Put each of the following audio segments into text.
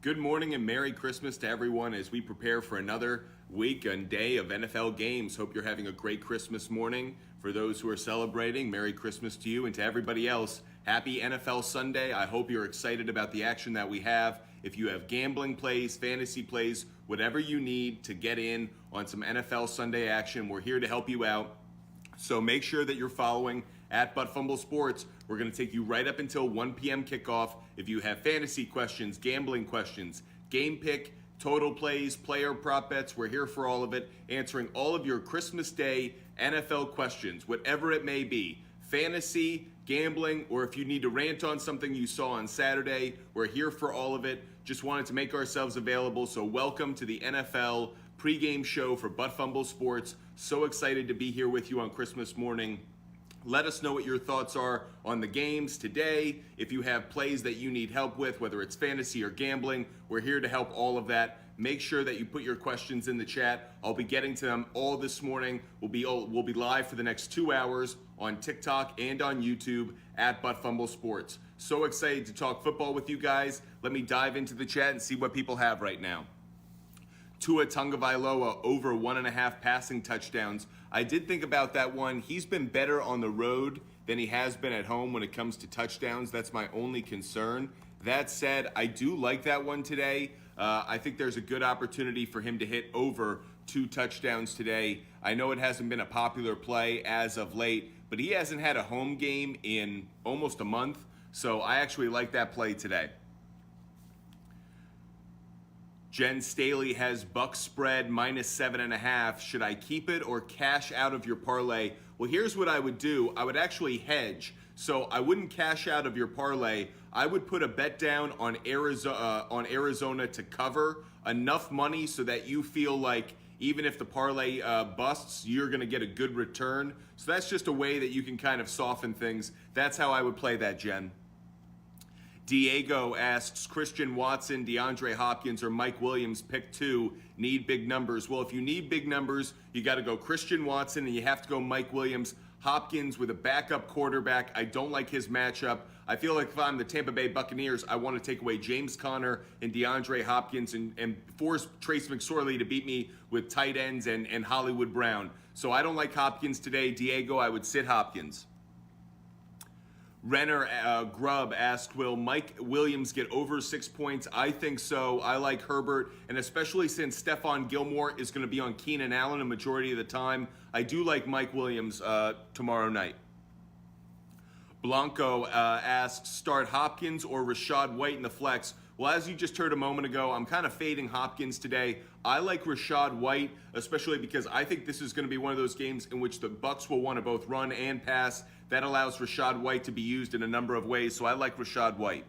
Good morning and Merry Christmas to everyone as we prepare for another week and day of NFL games. Hope you're having a great Christmas morning. For those who are celebrating, Merry Christmas to you, and to everybody else, Happy NFL Sunday. I hope you're excited about the action that we have. If you have gambling plays, fantasy plays, whatever you need to get in on some NFL Sunday action, we're here to help you out. So make sure that you're following at Fumble Sports. We're going to take you right up until 1 p.m. kickoff. If you have fantasy questions, gambling questions, game pick, total plays, player prop bets, we're here for all of it, answering all of your Christmas Day NFL questions, whatever it may be. Fantasy, gambling, or if you need to rant on something you saw on Saturday, we're here for all of it. Just wanted to make ourselves available. So welcome to the NFL pregame show for Fumble Sports. So excited to be here with you on Christmas morning. Let us know what your thoughts are on the games today. If you have plays that you need help with, whether it's fantasy or gambling, we're here to help all of that. Make sure that you put your questions in the chat. I'll be getting to them all this morning. We'll be live for the next 2 hours on TikTok and on YouTube at Fumble Sports. So excited to talk football with you guys. Let me dive into the chat and see what people have right now. Tagovailoa over 1.5 passing touchdowns. I did think about that one. He's been better on the road than he has been at home when it comes to touchdowns. That's my only concern. That said, I do like that one today. I think there's a good opportunity for him to hit over 2 touchdowns today. I know it hasn't been a popular play as of late, but he hasn't had a home game in almost a month. So I actually like that play today. Jen Staley has Bucs spread -7.5. Should I keep it or cash out of your parlay? Well, here's what I would do. I would actually hedge. So I wouldn't cash out of your parlay. I would put a bet down on Arizona to cover enough money so that you feel like even if the parlay busts, you're going to get a good return. So that's just a way that you can kind of soften things. That's how I would play that, Jen. Diego asks, Christian Watson, DeAndre Hopkins, or Mike Williams, pick 2, need big numbers. Well, if you need big numbers, you got to go Christian Watson and you have to go Mike Williams. Hopkins with a backup quarterback, I don't like his matchup. I feel like if I'm the Tampa Bay Buccaneers, I want to take away James Conner and DeAndre Hopkins and force Trace McSorley to beat me with tight ends and Hollywood Brown. So I don't like Hopkins today. Diego, I would sit Hopkins. Renner Grubb asked, will Mike Williams get over 6 points? I think so. I like Herbert, and especially since Stephon Gilmore is going to be on Keenan Allen a majority of the time, I do like Mike Williams tomorrow night. Blanco asks, start Hopkins or Rachaad White in the flex? Well, as you just heard a moment ago, I'm kind of fading Hopkins today. I like Rachaad White, especially because I think this is going to be one of those games in which the Bucs will want to both run and pass. That allows Rachaad White to be used in a number of ways, so I like Rachaad White.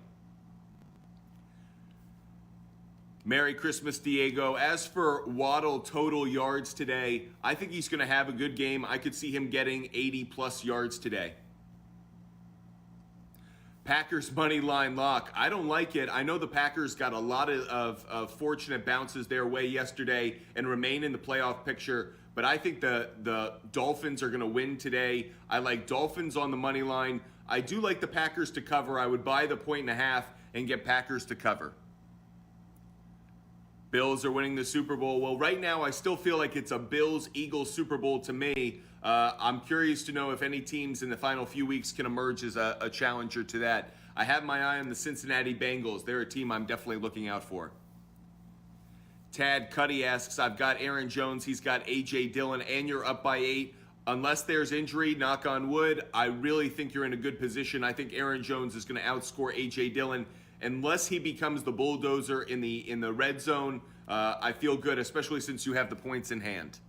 Merry Christmas, Diego. As for Waddle total yards today, I think he's going to have a good game. I could see him getting 80-plus yards today. Packers money line lock. I don't like it. I know the Packers got a lot of fortunate bounces their way yesterday and remain in the playoff picture, but I think the Dolphins are going to win today. I like Dolphins on the money line. I do like the Packers to cover. I would buy the 1.5 and get Packers to cover. Bills are winning the Super Bowl. Well, right now I still feel like it's a Bills-Eagles Super Bowl to me. I'm curious to know if any teams in the final few weeks can emerge as a challenger to that. I have my eye on the Cincinnati Bengals. They're a team I'm definitely looking out for. Tad Cuddy asks, I've got Aaron Jones, he's got A.J. Dillon, and you're up by 8. Unless there's injury, knock on wood, I really think you're in a good position. I think Aaron Jones is going to outscore A.J. Dillon. Unless he becomes the bulldozer in the red zone, I feel good, especially since you have the points in hand.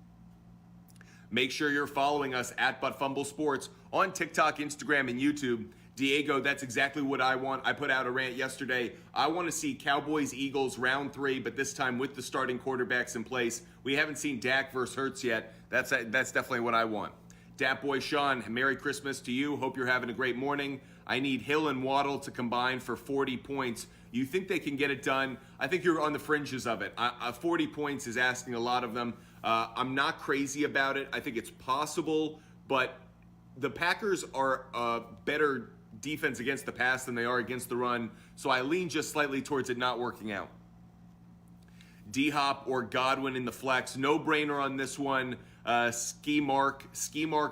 Make sure you're following us at Fumble Sports on TikTok, Instagram, and YouTube. Diego, that's exactly what I want. I put out a rant yesterday. I want to see Cowboys-Eagles round 3, but this time with the starting quarterbacks in place. We haven't seen Dak versus Hurts yet. That's definitely what I want. Dat Boy Sean, Merry Christmas to you. Hope you're having a great morning. I need Hill and Waddle to combine for 40 points. You think they can get it done? I think you're on the fringes of it. 40 points is asking a lot of them. I'm not crazy about it. I think it's possible, but the Packers are a better defense against the pass than they are against the run, so I lean just slightly towards it not working out. D-Hop or Godwin in the flex. No brainer on this one. Ski mark,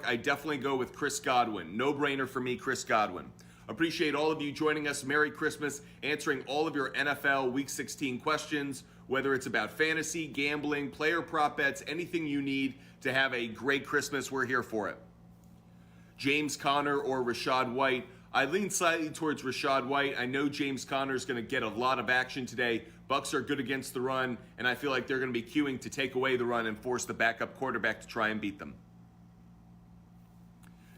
I definitely go with Chris Godwin. No brainer for me, Chris Godwin. Appreciate all of you joining us. Merry Christmas, answering all of your NFL Week 16 questions, whether it's about fantasy, gambling, player prop bets, anything you need to have a great Christmas, we're here for it. James Conner or Rachaad White. I lean slightly towards Rachaad White. I know James Conner is going to get a lot of action today. Bucs are good against the run, and I feel like they're going to be queuing to take away the run and force the backup quarterback to try and beat them.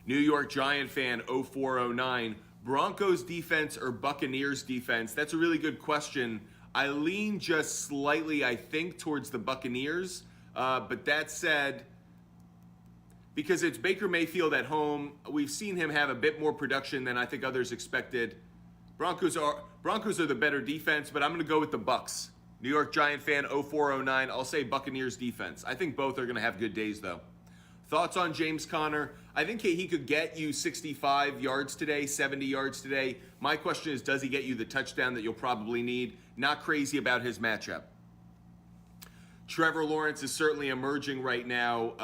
New York Giant fan 0409. Broncos defense or Buccaneers defense? That's a really good question. I lean just slightly, I think, towards the Buccaneers. But that said, because it's Baker Mayfield at home, we've seen him have a bit more production than I think others expected. Broncos are the better defense, but I'm going to go with the Bucs. New York Giant fan 0409. I'll say Buccaneers defense. I think both are going to have good days, though. Thoughts on James Conner? I think he could get you 65 yards today, 70 yards today. My question is, does he get you the touchdown that you'll probably need? Not crazy about his matchup. Trevor Lawrence is certainly emerging right now.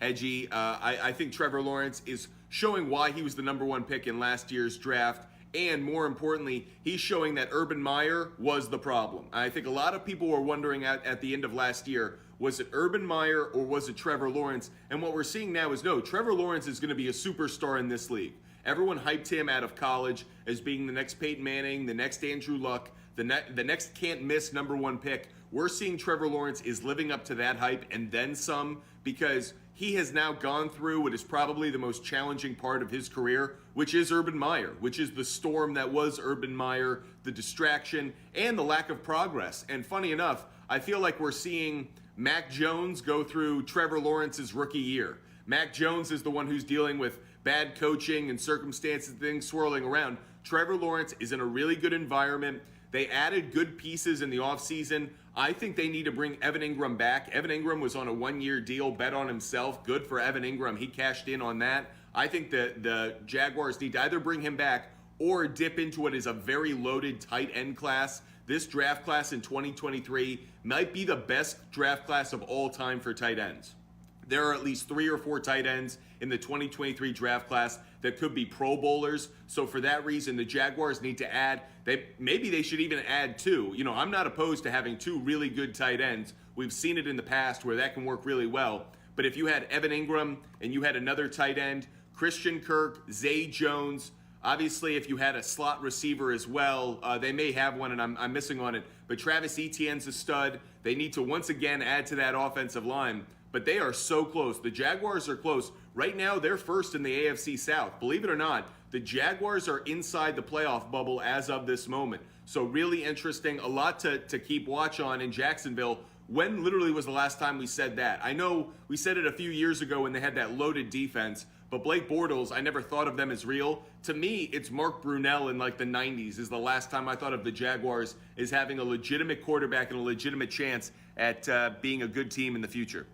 I think Trevor Lawrence is showing why he was the number one pick in last year's draft. And more importantly, he's showing that Urban Meyer was the problem. I think a lot of people were wondering at the end of last year, was it Urban Meyer or was it Trevor Lawrence? And what we're seeing now is no, Trevor Lawrence is going to be a superstar in this league. Everyone hyped him out of college as being the next Peyton Manning, the next Andrew Luck, the next can't-miss number one pick. We're seeing Trevor Lawrence is living up to that hype and then some, because he has now gone through what is probably the most challenging part of his career, which is Urban Meyer, which is the storm that was Urban Meyer, the distraction, and the lack of progress. And funny enough, I feel like we're seeing Mac Jones go through Trevor Lawrence's rookie year. Mac Jones is the one who's dealing with bad coaching and circumstances, things swirling around. Trevor Lawrence is in a really good environment. They added good pieces in the offseason. I think they need to bring Evan Ingram back. Evan Ingram was on a one-year deal, bet on himself. Good for Evan Ingram. He cashed in on that. I think the Jaguars need to either bring him back or dip into what is a very loaded tight end class. This draft class in 2023 might be the best draft class of all time for tight ends. There are at least 3 or 4 tight ends in the 2023 draft class that could be Pro Bowlers. So for that reason, the Jaguars need to add. Maybe they should even add 2. You know, I'm not opposed to having 2 really good tight ends. We've seen it in the past where that can work really well. But if you had Evan Ingram and you had another tight end, Christian Kirk, Zay Jones, obviously if you had a slot receiver as well, they may have one and I'm missing on it. But Travis Etienne's a stud. They need to once again add to that offensive line. But they are so close. The Jaguars are close. Right now, they're first in the AFC South. Believe it or not, the Jaguars are inside the playoff bubble as of this moment. So really interesting. A lot to keep watch on in Jacksonville. When literally was the last time we said that? I know we said it a few years ago when they had that loaded defense, but Blake Bortles, I never thought of them as real. To me, it's Mark Brunell in like the 90s is the last time I thought of the Jaguars as having a legitimate quarterback and a legitimate chance at being a good team in the future.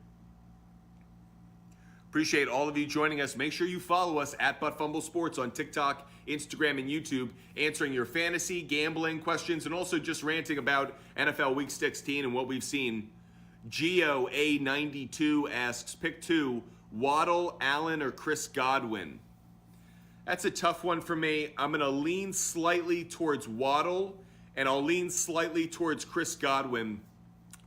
Appreciate all of you joining us. Make sure you follow us at Fumble Sports on TikTok, Instagram, and YouTube, answering your fantasy, gambling questions, and also just ranting about NFL Week 16 and what we've seen. Geo A92 asks, pick 2, Waddle, Allen, or Chris Godwin. That's a tough one for me. I'm going to lean slightly towards Waddle, and I'll lean slightly towards Chris Godwin.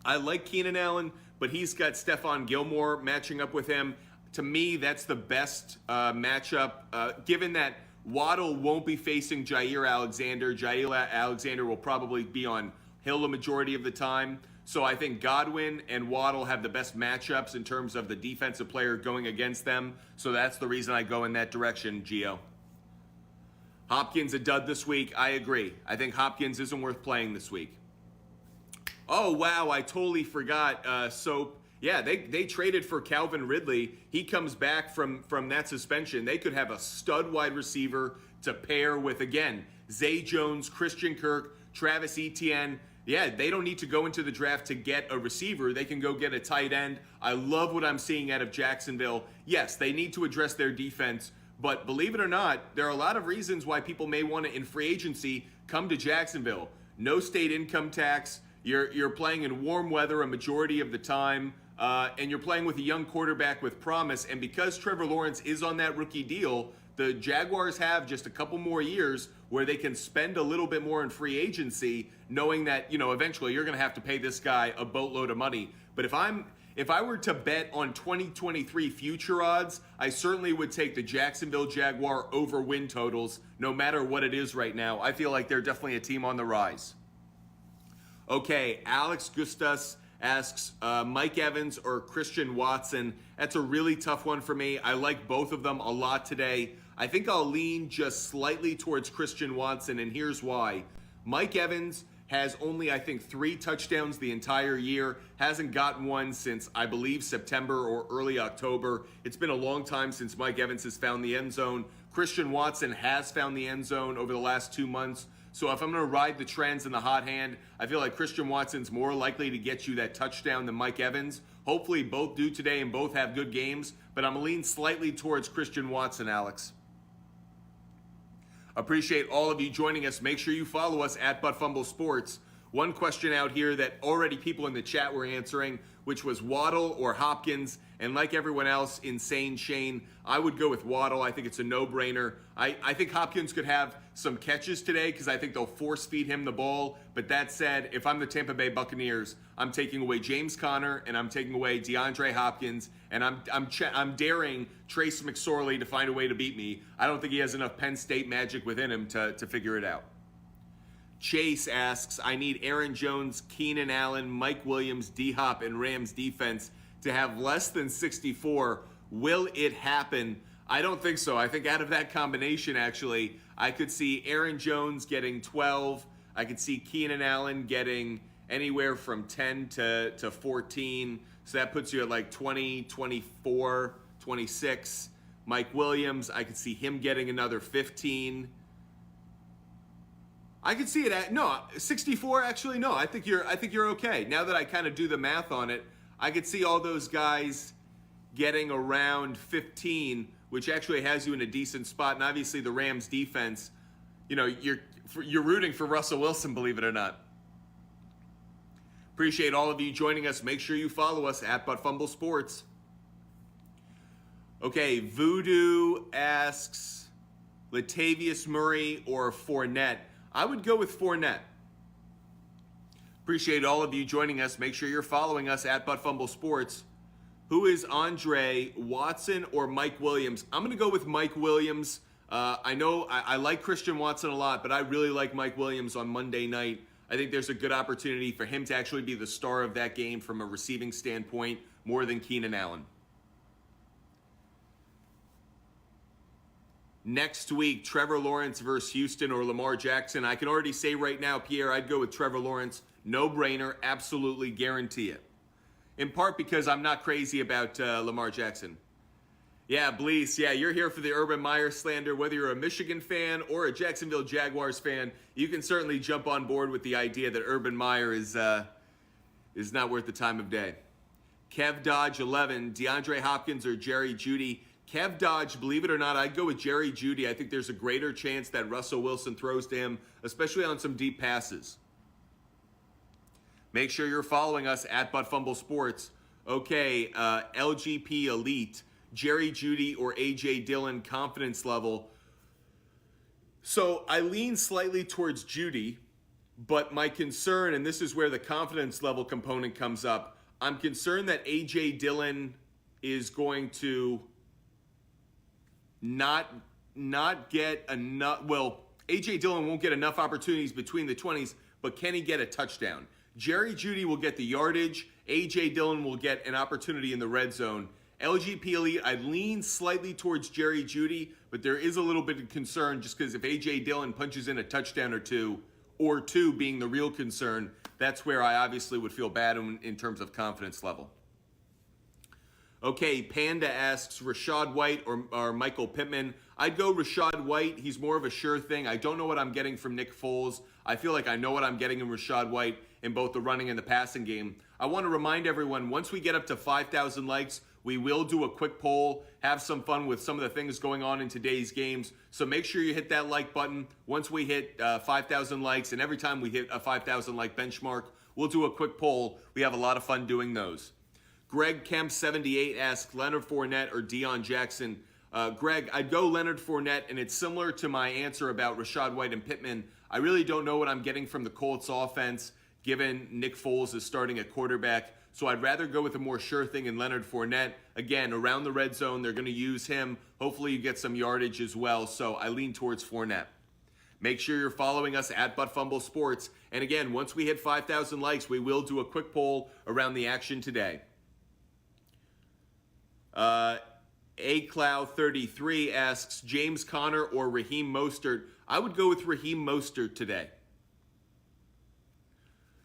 I like Keenan Allen, but he's got Stephon Gilmore matching up with him. To me, that's the best matchup, given that Waddle won't be facing Jair Alexander. Jair Alexander will probably be on Hill the majority of the time. So I think Godwin and Waddle have the best matchups in terms of the defensive player going against them. So that's the reason I go in that direction, Gio. Hopkins a dud this week. I agree. I think Hopkins isn't worth playing this week. Oh, wow, I totally forgot. Yeah, they traded for Calvin Ridley. He comes back from that suspension. They could have a stud wide receiver to pair with, again, Zay Jones, Christian Kirk, Travis Etienne. Yeah, they don't need to go into the draft to get a receiver. They can go get a tight end. I love what I'm seeing out of Jacksonville. Yes, they need to address their defense, but believe it or not, there are a lot of reasons why people may want to, in free agency, come to Jacksonville. No state income tax. You're playing in warm weather a majority of the time, and you're playing with a young quarterback with promise. And because Trevor Lawrence is on that rookie deal, the Jaguars have just a couple more years where they can spend a little bit more in free agency, knowing that, eventually you're going to have to pay this guy a boatload of money. But if I were to bet on 2023 future odds, I certainly would take the Jacksonville Jaguar over win totals, no matter what it is right now. I feel like they're definitely a team on the rise. Okay, Alex Gustas asks, Mike Evans or Christian Watson? That's a really tough one for me. I like both of them a lot today. I think I'll lean just slightly towards Christian Watson, and here's why. Mike Evans has only, I think, 3 touchdowns the entire year. Hasn't gotten one since, I believe, September or early October. It's been a long time since Mike Evans has found the end zone. Christian Watson has found the end zone over the last 2 months. So if I'm going to ride the trends in the hot hand, I feel like Christian Watson's more likely to get you that touchdown than Mike Evans. Hopefully both do today and both have good games, but I'm going to lean slightly towards Christian Watson, Alex. Appreciate all of you joining us. Make sure you follow us at Fumble Sports. One question out here that already people in the chat were answering, which was Waddle or Hopkins. And like everyone else, Insane Shane, I would go with Waddle. I think it's a no-brainer. I think Hopkins could have some catches today because I think they'll force feed him the ball. But that said, if I'm the Tampa Bay Buccaneers, I'm taking away James Conner and I'm taking away DeAndre Hopkins, and I'm daring Trace McSorley to find a way to beat me. I don't think he has enough Penn State magic within him to figure it out. Chase asks, I need Aaron Jones, Keenan Allen, Mike Williams, D-Hop, and Rams defense to have less than 64. Will it happen? I don't think so. I think out of that combination, actually, I could see Aaron Jones getting 12. I could see Keenan Allen getting anywhere from 10 to 14. So that puts you at like 20, 24, 26. Mike Williams, I could see him getting another 15. I could see it at 64. Actually, no. I think you're okay. Now that I kind of do the math on it, I could see all those guys getting around 15, which actually has you in a decent spot. And obviously, the Rams defense, you're rooting for Russell Wilson, believe it or not. Appreciate all of you joining us. Make sure you follow us at Fumble Sports. Okay, Voodoo asks, Latavius Murray or Fournette? I would go with Fournette. Appreciate all of you joining us. Make sure you're following us at Fumble Sports. Who is Andre, Watson or Mike Williams? I'm going to go with Mike Williams. I know I like Christian Watson a lot, but I really like Mike Williams on Monday night. I think there's a good opportunity for him to actually be the star of that game from a receiving standpoint more than Keenan Allen. Next week, Trevor Lawrence versus Houston or Lamar Jackson. I can already say right now, Pierre, I'd go with Trevor Lawrence. No brainer, absolutely guarantee it. In part because I'm not crazy about Lamar Jackson. Yeah, Blease, yeah, you're here for the Urban Meyer slander. Whether you're a Michigan fan or a Jacksonville Jaguars fan, you can certainly jump on board with the idea that Urban Meyer is not worth the time of day. Kev Dodge 11, DeAndre Hopkins or Jerry Jeudy. Kev Dodge, believe it or not, I'd go with Jerry Jeudy. I think there's a greater chance that Russell Wilson throws to him, especially on some deep passes. Make sure you're following us at Fumble Sports. Okay, LGP Elite, Jerry Jeudy or A.J. Dillon confidence level. So I lean slightly towards Jeudy, but my concern, and this is where the confidence level component comes up, I'm concerned that A.J. Dillon is going to not get enough. Well, A.J. Dillon won't get enough opportunities between the 20s, but can he get a touchdown? Jerry Jeudy will get the yardage. A.J. Dillon will get an opportunity in the red zone. LGP Elite, I lean slightly towards Jerry Jeudy, but there is a little bit of concern just because if A.J. Dillon punches in a touchdown or two being the real concern, that's where I obviously would feel bad in terms of confidence level. Okay, Panda asks Rachaad White or Michael Pittman. I'd go Rachaad White. He's more of a sure thing. I don't know what I'm getting from Nick Foles. I feel like I know what I'm getting in Rachaad White in both the running and the passing game. I want to remind everyone, once we get up to 5,000 likes, we will do a quick poll, have some fun with some of the things going on in today's games. So make sure you hit that like button. Once we hit 5,000 likes, and every time we hit a 5,000 like benchmark, we'll do a quick poll. We have a lot of fun doing those. Greg Kemp 78 asks Leonard Fournette or Deion Jackson. Greg, I'd go Leonard Fournette, and it's similar to my answer about Rachaad White and Pittman. I really don't know what I'm getting from the Colts offense, given Nick Foles is starting at quarterback. So I'd rather go with a more sure thing in Leonard Fournette. Again, around the red zone, they're going to use him. Hopefully you get some yardage as well. So I lean towards Fournette. Make sure you're following us at Fumble Sports. And again, once we hit 5,000 likes, we will do a quick poll around the action today. ACloud33 asks James Conner or Raheem Mostert. I would go with Raheem Mostert today.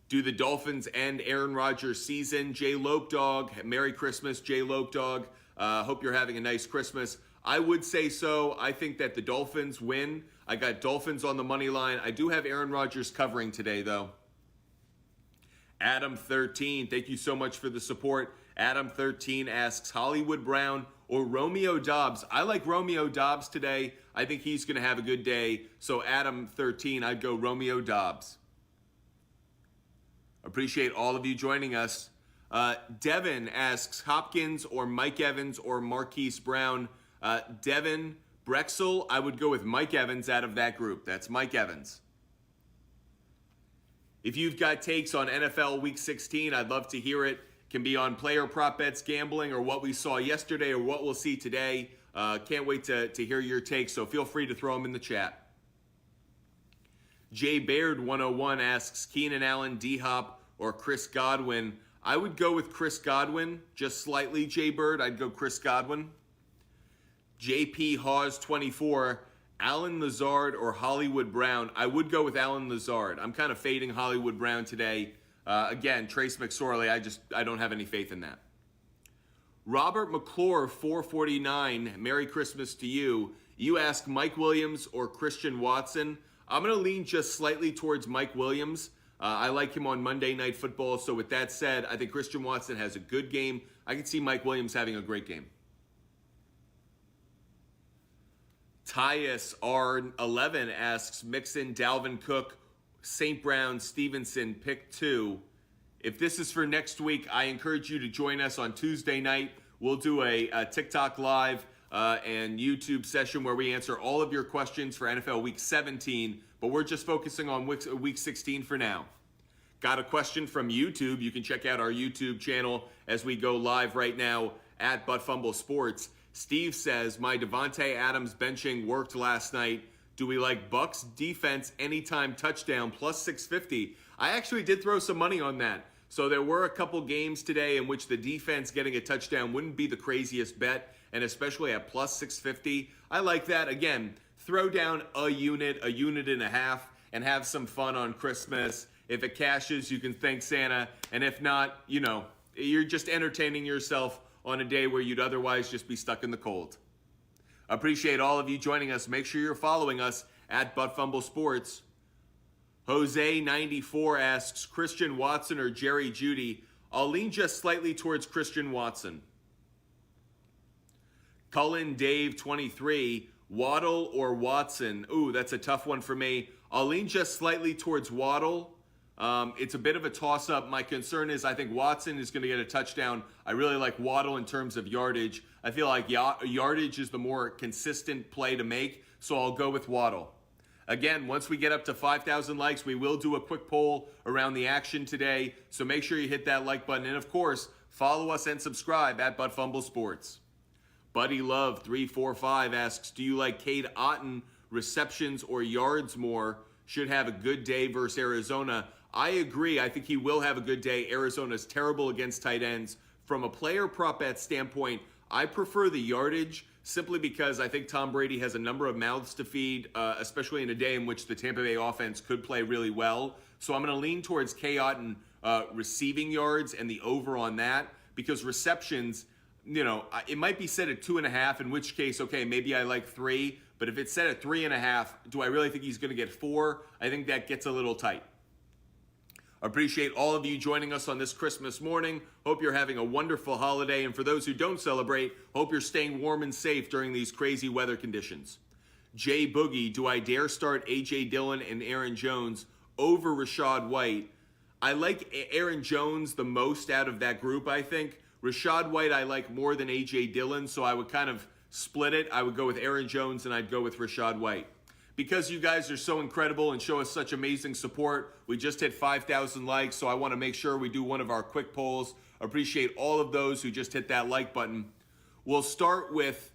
Do the Dolphins end Aaron Rodgers' season? Jay Lope Dog, Merry Christmas, Jay Lope Dog. Hope you're having a nice Christmas. I would say so. I think that the Dolphins win. I got Dolphins on the money line. I do have Aaron Rodgers covering today, though. Adam13, thank you so much for the support. Adam13 asks Hollywood Brown or Romeo Doubs. I like Romeo Doubs today. I think he's going to have a good day. So Adam13, I'd go Romeo Doubs. Appreciate all of you joining us. Devin asks Hopkins or Mike Evans or Marquise Brown. Devin Brexel, I would go with Mike Evans out of that group. That's Mike Evans. If you've got takes on NFL Week 16, I'd love to hear it. Can be on player prop bets, gambling, or what we saw yesterday or what we'll see today. Can't wait to hear your takes, so feel free to throw them in the chat. Jay Baird 101 asks Keenan Allen, D-Hop, or Chris Godwin. I would go with Chris Godwin, just slightly, Jay Bird. I'd go Chris Godwin. JP Hawes 24, Alan Lazard or Hollywood Brown. I would go with Alan Lazard. I'm kind of fading Hollywood Brown today. Again, Trace McSorley, I don't have any faith in that. Robert McClure 449, Merry Christmas to you. You ask Mike Williams or Christian Watson. I'm going to lean just slightly towards Mike Williams. I like him on Monday Night Football. So with that said, I think Christian Watson has a good game. I can see Mike Williams having a great game. Tyus R11 asks Mixon, Dalvin Cook, St. Brown, Stevenson, pick 2. If this is for next week, I encourage you to join us on Tuesday night. We'll do a TikTok Live and YouTube session where we answer all of your questions for NFL Week 17, but we're just focusing on Week 16 for now. Got a question from YouTube. You can check out our YouTube channel as we go live right now at Fumble Sports. Steve says, my Devontae Adams benching worked last night. Do we like Bucs defense anytime touchdown plus 650? I actually did throw some money on that. So there were a couple games today in which the defense getting a touchdown wouldn't be the craziest bet, and especially at plus 650. I like that. Again, throw down a unit and a half, and have some fun on Christmas. If it cashes, you can thank Santa. And if not, you're just entertaining yourself on a day where you'd otherwise just be stuck in the cold. Appreciate all of you joining us. Make sure you're following us at Fumble Sports. Jose94 asks Christian Watson or Jerry Jeudy. I'll lean just slightly towards Christian Watson. Cullen Dave 23, Waddle or Watson? Ooh, that's a tough one for me. I'll lean just slightly towards Waddle. It's a bit of a toss-up. My concern is I think Watson is going to get a touchdown. I really like Waddle in terms of yardage. I feel like yardage is the more consistent play to make, so I'll go with Waddle. Again, once we get up to 5,000 likes, we will do a quick poll around the action today, so make sure you hit that like button. And of course, follow us and subscribe at Fumble Sports. Buddy Love 345 asks, do you like Cade Otton receptions or yards more? Should have a good day versus Arizona. I agree. I think he will have a good day. Arizona's terrible against tight ends. From a player prop bet standpoint, I prefer the yardage simply because I think Tom Brady has a number of mouths to feed, especially in a day in which the Tampa Bay offense could play really well. So I'm going to lean towards Cade Otton receiving yards and the over on that, because receptions, it might be set at 2.5, in which case, okay, maybe I like 3. But if it's set at 3.5, do I really think he's going to get 4? I think that gets a little tight. Appreciate all of you joining us on this Christmas morning. Hope you're having a wonderful holiday. And for those who don't celebrate, hope you're staying warm and safe during these crazy weather conditions. Jay Boogie, do I dare start A.J. Dillon and Aaron Jones over Rachaad White? I like Aaron Jones the most out of that group, I think. Rachaad White I like more than A.J. Dillon, so I would kind of split it. I would go with Aaron Jones and I'd go with Rachaad White. Because you guys are so incredible and show us such amazing support, we just hit 5,000 likes, so I want to make sure we do one of our quick polls. Appreciate all of those who just hit that like button. We'll start with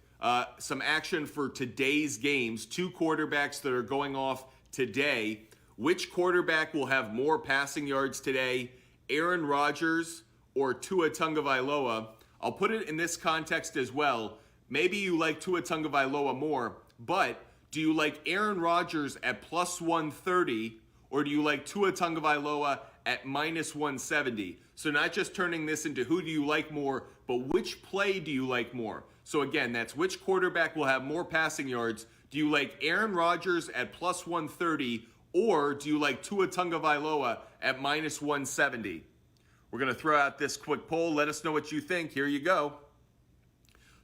some action for today's games. 2 quarterbacks that are going off today. Which quarterback will have more passing yards today? Aaron Rodgers or Tua Tagovailoa? I'll put it in this context as well. Maybe you like Tua Tagovailoa more, but do you like Aaron Rodgers at plus 130 or do you like Tua Tagovailoa at minus 170? So not just turning this into who do you like more, but which play do you like more? So again, that's which quarterback will have more passing yards. Do you like Aaron Rodgers at plus 130 or do you like Tua Tagovailoa at minus 170? We're going to throw out this quick poll. Let us know what you think. Here you go.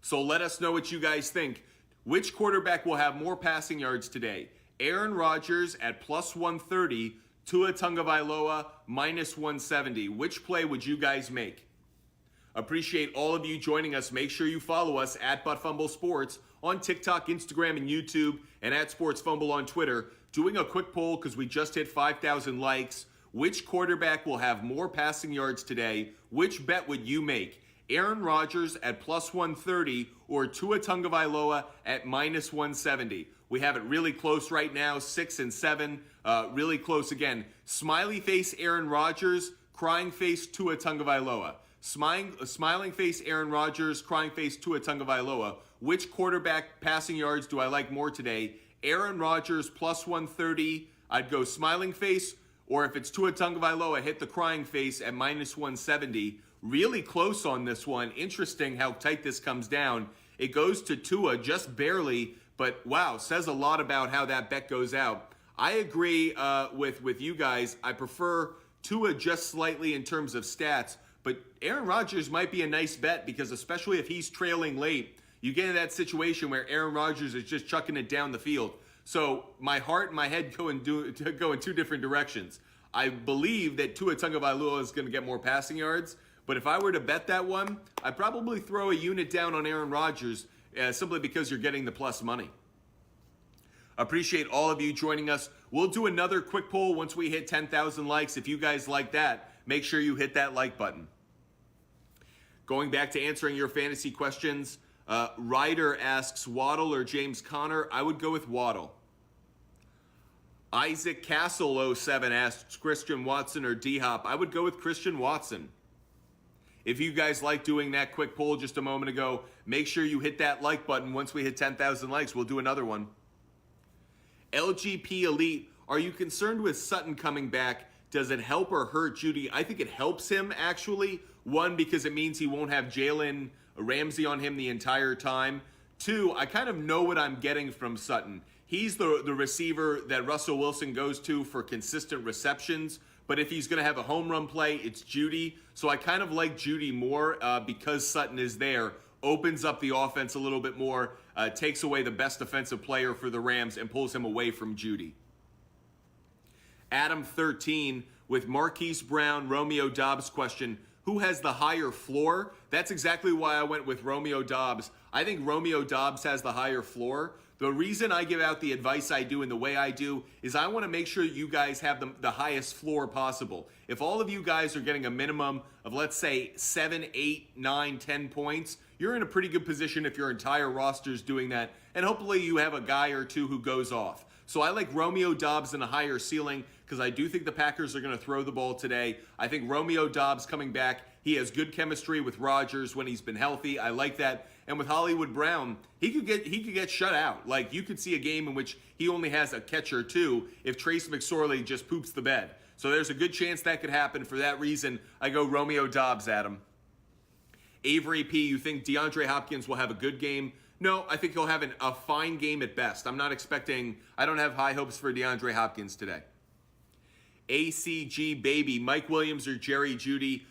So let us know what you guys think. Which quarterback will have more passing yards today? Aaron Rodgers at plus 130, Tua Tagovailoa minus 170. Which play would you guys make? Appreciate all of you joining us. Make sure you follow us at Fumble Sports on TikTok, Instagram, and YouTube, and at Sports Fumble on Twitter. Doing a quick poll because we just hit 5,000 likes. Which quarterback will have more passing yards today? Which bet would you make? Aaron Rodgers at plus 130 or Tua Tagovailoa at minus 170. We have it really close right now, 6 and 7. Really close again. Smiley face Aaron Rodgers, crying face Tua Tagovailoa. Smiling face Aaron Rodgers, crying face Tua Tagovailoa. Which quarterback passing yards do I like more today? Aaron Rodgers plus 130, I'd go smiling face, or if it's Tua Tagovailoa, hit the crying face at minus 170. Really close on this one. Interesting how tight this comes down. It goes to Tua just barely, but wow, says a lot about how that bet goes out. I agree with you guys. I prefer Tua just slightly in terms of stats, but Aaron Rodgers might be a nice bet because especially if he's trailing late, you get in that situation where Aaron Rodgers is just chucking it down the field. So my heart and my head go in 2 different directions. I believe that Tua Tagovailoa is going to get more passing yards, but if I were to bet that one, I'd probably throw a unit down on Aaron Rodgers simply because you're getting the plus money. Appreciate all of you joining us. We'll do another quick poll once we hit 10,000 likes. If you guys like that, make sure you hit that like button. Going back to answering your fantasy questions, Ryder asks Waddle or James Conner. I would go with Waddle. Isaac Castle 07 asks Christian Watson or D-Hop. I would go with Christian Watson. If you guys like doing that quick poll just a moment ago, make sure you hit that like button. Once we hit 10,000 likes, we'll do another one. LGP Elite, are you concerned with Sutton coming back? Does it help or hurt Judy? I think it helps him, actually. 1, because it means he won't have Jalen Ramsey on him the entire time. 2, I kind of know what I'm getting from Sutton. He's the receiver that Russell Wilson goes to for consistent receptions. But if he's going to have a home run play, it's Judy. So I kind of like Judy more because Sutton is there. Opens up the offense a little bit more, takes away the best defensive player for the Rams, and pulls him away from Judy. Adam 13 with Marquise Brown, Romeo Doubs question. Who has the higher floor? That's exactly why I went with Romeo Doubs. I think Romeo Doubs has the higher floor. The reason I give out the advice I do and the way I do is I want to make sure you guys have the highest floor possible. If all of you guys are getting a minimum of, let's say, 7, 8, 9, 10 points, you're in a pretty good position if your entire roster is doing that. And hopefully you have a guy or two who goes off. So I like Romeo Doubs in a higher ceiling because I do think the Packers are going to throw the ball today. I think Romeo Doubs coming back, he has good chemistry with Rodgers when he's been healthy. I like that. And with Hollywood Brown, he could get shut out. Like, you could see a game in which he only has a catch or two if Trace McSorley just poops the bed. So there's a good chance that could happen. For that reason, I go Romeo Doubs, Adam. Avery P., you think DeAndre Hopkins will have a good game? No, I think he'll have a fine game at best. I don't have high hopes for DeAndre Hopkins today. ACG Baby, Mike Williams or Jerry Jeudy?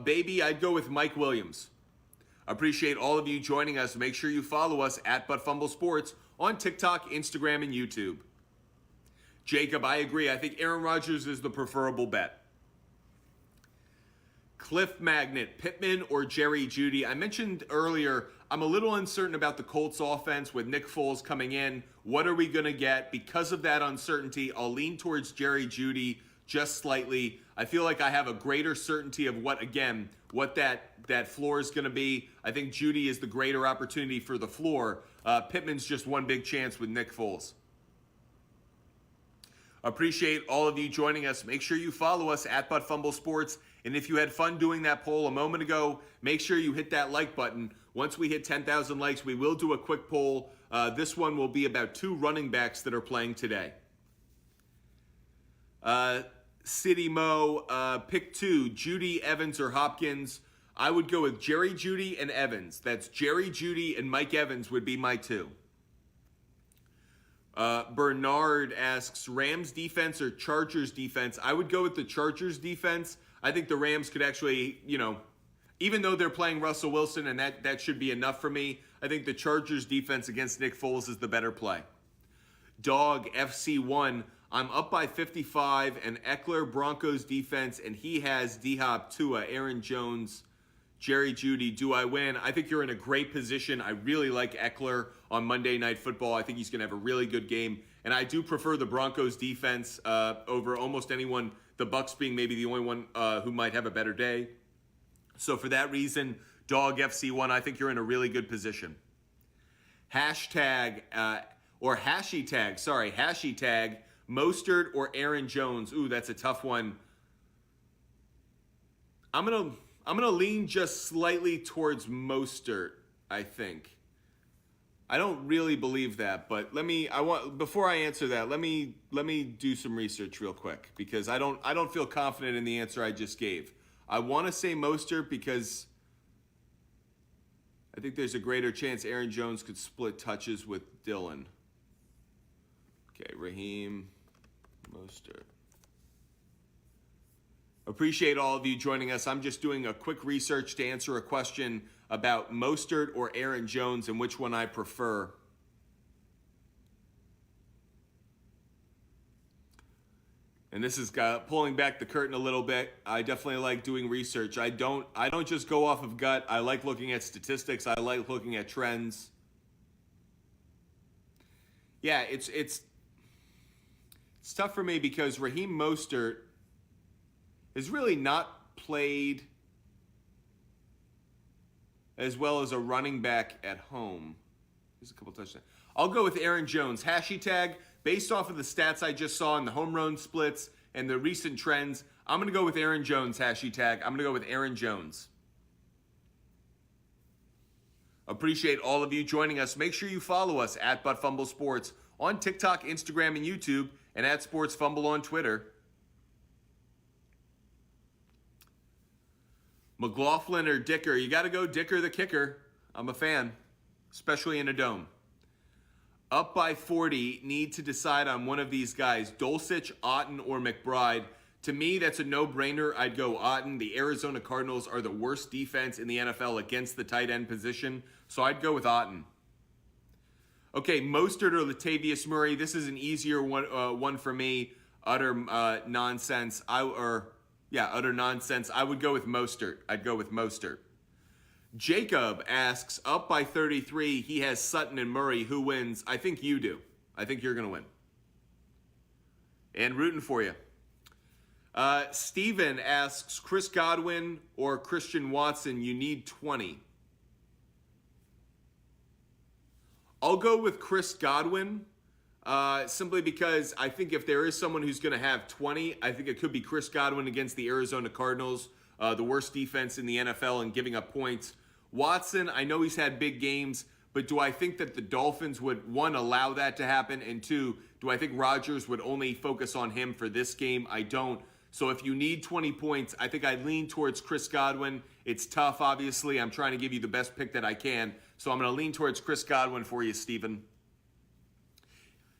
Baby, I'd go with Mike Williams. Appreciate all of you joining us. Make sure you follow us at Fumble Sports on TikTok, Instagram, and YouTube. Jacob, I agree. I think Aaron Rodgers is the preferable bet. Cliff Magnet, Pittman or Jerry Jeudy? I mentioned earlier, I'm a little uncertain about the Colts offense with Nick Foles coming in. What are we going to get? Because of that uncertainty, I'll lean towards Jerry Jeudy just slightly. I feel like I have a greater certainty of what that floor is going to be. I think Jeudy is the greater opportunity for the floor. Pittman's just one big chance with Nick Foles. Appreciate all of you joining us. Make sure you follow us at Fumble Sports. And if you had fun doing that poll a moment ago, make sure you hit that like button. Once we hit 10,000 likes, we will do a quick poll. This one will be about 2 running backs that are playing today. City Mo, pick 2, Jeudy, Evans, or Hopkins. I would go with Jerry Jeudy and Evans. That's Jerry Jeudy and Mike Evans would be my 2. Bernard asks, Rams defense or Chargers defense? I would go with the Chargers defense. I think the Rams could actually, even though they're playing Russell Wilson, and that should be enough for me, I think the Chargers defense against Nick Foles is the better play. Dog FC1, I'm up by 55, and Eckler, Broncos defense, and he has D-Hop, Tua, Aaron Jones, Jerry Jeudy. Do I win? I think you're in a great position. I really like Eckler on Monday Night Football. I think he's going to have a really good game. And I do prefer the Broncos defense over almost anyone, the Bucs being maybe the only one who might have a better day. So for that reason, Dog FC1, I think you're in a really good position. Hashtag, Mostert or Aaron Jones. Ooh, that's a tough one. I'm gonna lean just slightly towards Mostert, I think. I don't really believe that, but before I answer that, let me do some research real quick, because I don't feel confident in the answer I just gave. I want to say Mostert because I think there's a greater chance Aaron Jones could split touches with Dylan. Okay, Raheem Mostert. Appreciate all of you joining us. I'm just doing a quick research to answer a question about Mostert or Aaron Jones and which one I prefer. And this is pulling back the curtain a little bit. I definitely like doing research. I don't just go off of gut. I like looking at statistics. I like looking at trends. Yeah, it's tough for me because Raheem Mostert has really not played as well as a running back at home. There's a couple touchdowns. I'll go with Aaron Jones. Hashtag, based off of the stats I just saw in the home run splits and the recent trends, I'm going to go with Aaron Jones. Hashtag, I'm going to go with Aaron Jones. Appreciate all of you joining us. Make sure you follow us at Fumble Sports on TikTok, Instagram, and YouTube, and at Sports Fumble on Twitter. McLaughlin or Dicker? You got to go Dicker the kicker. I'm a fan, especially in a dome. Up by 40, need to decide on one of these guys, Dulcich, Otten, or McBride. To me, that's a no-brainer. I'd go Otten. The Arizona Cardinals are the worst defense in the NFL against the tight end position, so I'd go with Otten. Okay, Mostert or Latavius Murray. This is an easier one for me. Utter nonsense. Utter nonsense. I would go with Mostert. I'd go with Mostert. Jacob asks, up by 33, he has Sutton and Murray. Who wins? I think you do. I think you're going to win. And rooting for you. Steven asks, Chris Godwin or Christian Watson, you need 20. I'll go with Chris Godwin. Simply because I think if there is someone who's going to have 20, I think it could be Chris Godwin against the Arizona Cardinals, the worst defense in the NFL and giving up points. Watson, I know he's had big games, but do I think that the Dolphins would, one, allow that to happen, and two, do I think Rodgers would only focus on him for this game? I don't. So if you need 20 points, I think I'd lean towards Chris Godwin. It's tough, obviously. I'm trying to give you the best pick that I can. So I'm going to lean towards Chris Godwin for you, Steven.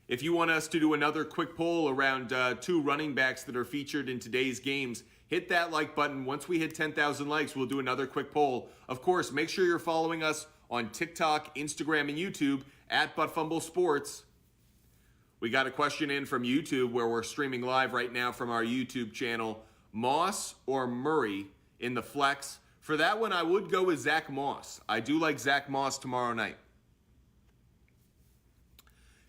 If you want us to do another quick poll around 2 running backs that are featured in today's games, hit that like button. Once we hit 10,000 likes, we'll do another quick poll. Of course, make sure you're following us on TikTok, Instagram, and YouTube at Fumble Sports. We got a question in from YouTube where we're streaming live right now from our YouTube channel. Moss or Murray in the flex. For that one, I would go with Zach Moss. I do like Zach Moss tomorrow night.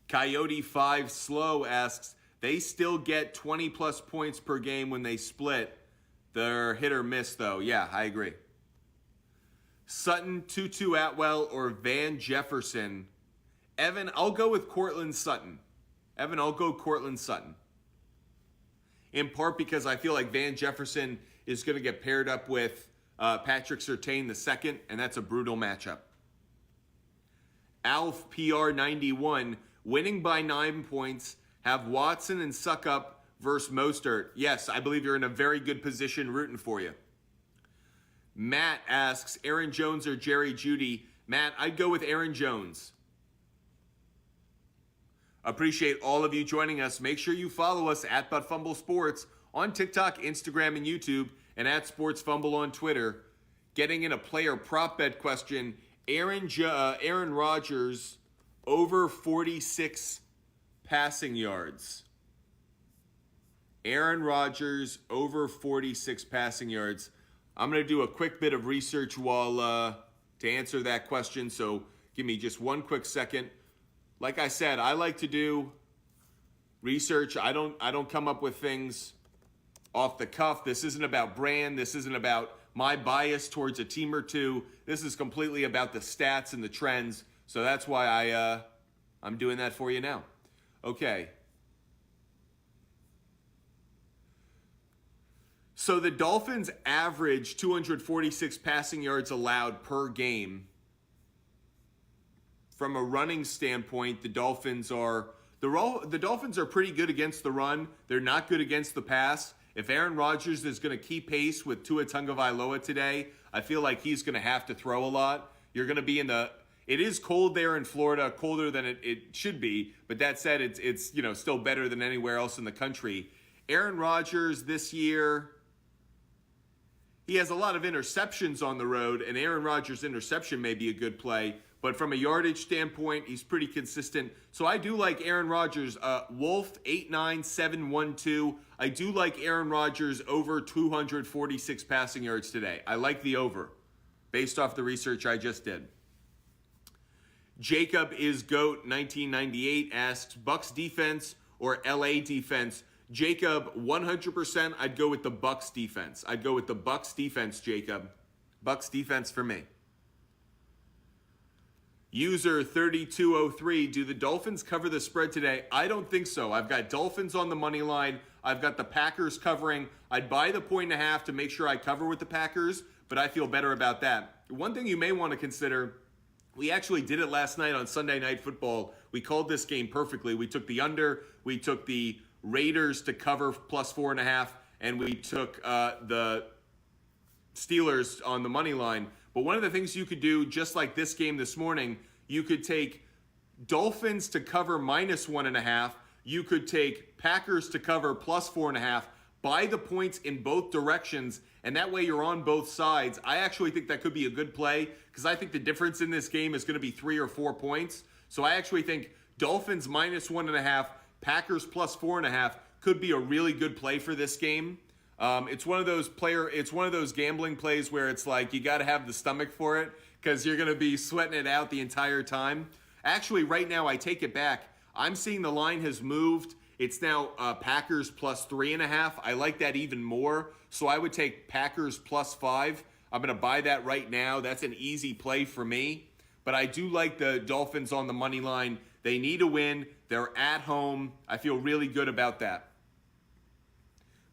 Coyote 5 Slow asks, they still get 20 plus points per game when they split. They're hit or miss though. Yeah, I agree. Sutton, Tutu Atwell, or Van Jefferson. Evan, I'll go with Courtland Sutton. Evan, I'll go Courtland Sutton. In part because I feel like Van Jefferson is going to get paired up with Patrick Surtain II, and that's a brutal matchup. Alf PR91, winning by 9 points, have Watson and Suckup versus Mostert. Yes, I believe you're in a very good position, rooting for you. Matt asks, Aaron Jones or Jerry Jeudy? Matt, I'd go with Aaron Jones. Appreciate all of you joining us. Make sure you follow us at Fumble Sports on TikTok, Instagram, and YouTube, and at Sports Fumble on Twitter. Getting in a player prop bet question, Aaron Rodgers over 46 passing yards. Aaron Rodgers over 46 passing yards. I'm going to do a quick bit of research while to answer that question, so give me just one quick second. Like I said, I like to do research. I don't come up with things off the cuff. This isn't about brand. This isn't about my bias towards a team or two. This is completely about the stats and the trends. So that's why I'm doing that for you now. Okay. So the Dolphins average 246 passing yards allowed per game. From a running standpoint, the Dolphins are pretty good against the run. They're not good against the pass. If Aaron Rodgers is going to keep pace with Tua Tagovailoa today, I feel like he's going to have to throw a lot. You're going to be it is cold there in Florida, colder than it should be. But that said, it's still better than anywhere else in the country. Aaron Rodgers this year, he has a lot of interceptions on the road, and Aaron Rodgers' interception may be a good play. But from a yardage standpoint, he's pretty consistent. So I do like Aaron Rodgers. Wolf 89712. I do like Aaron Rodgers over 246 passing yards today. I like the over, based off the research I just did. Jacob is GOAT 1998 asks, Bucs defense or LA defense? Jacob, 100%, I'd go with the Bucs defense. I'd go with the Bucs defense, Jacob. Bucs defense for me. User 3203, do the Dolphins cover the spread today? I don't think so. I've got Dolphins on the money line. I've got the Packers covering. I'd buy the 1.5 to make sure I cover with the Packers, but I feel better about that. One thing you may want to consider, we actually did it last night on Sunday Night Football. We called this game perfectly. We took the under, we took the Raiders to cover plus 4.5, and we took the Steelers on the money line. But one of the things you could do, just like this game this morning, you could take Dolphins to cover minus 1.5. You could take Packers to cover plus 4.5. Buy the points in both directions, and that way you're on both sides. I actually think that could be a good play because I think the difference in this game is going to be 3 or 4 points. So I actually think Dolphins minus 1.5, Packers plus 4.5 could be a really good play for this game. It's one of those gambling plays where it's like you got to have the stomach for it because you're going to be sweating it out the entire time. Actually, right now, I take it back. I'm seeing the line has moved. It's now Packers plus 3.5. I like that even more. So I would take Packers plus 5. I'm going to buy that right now. That's an easy play for me. But I do like the Dolphins on the money line. They need a win. They're at home. I feel really good about that.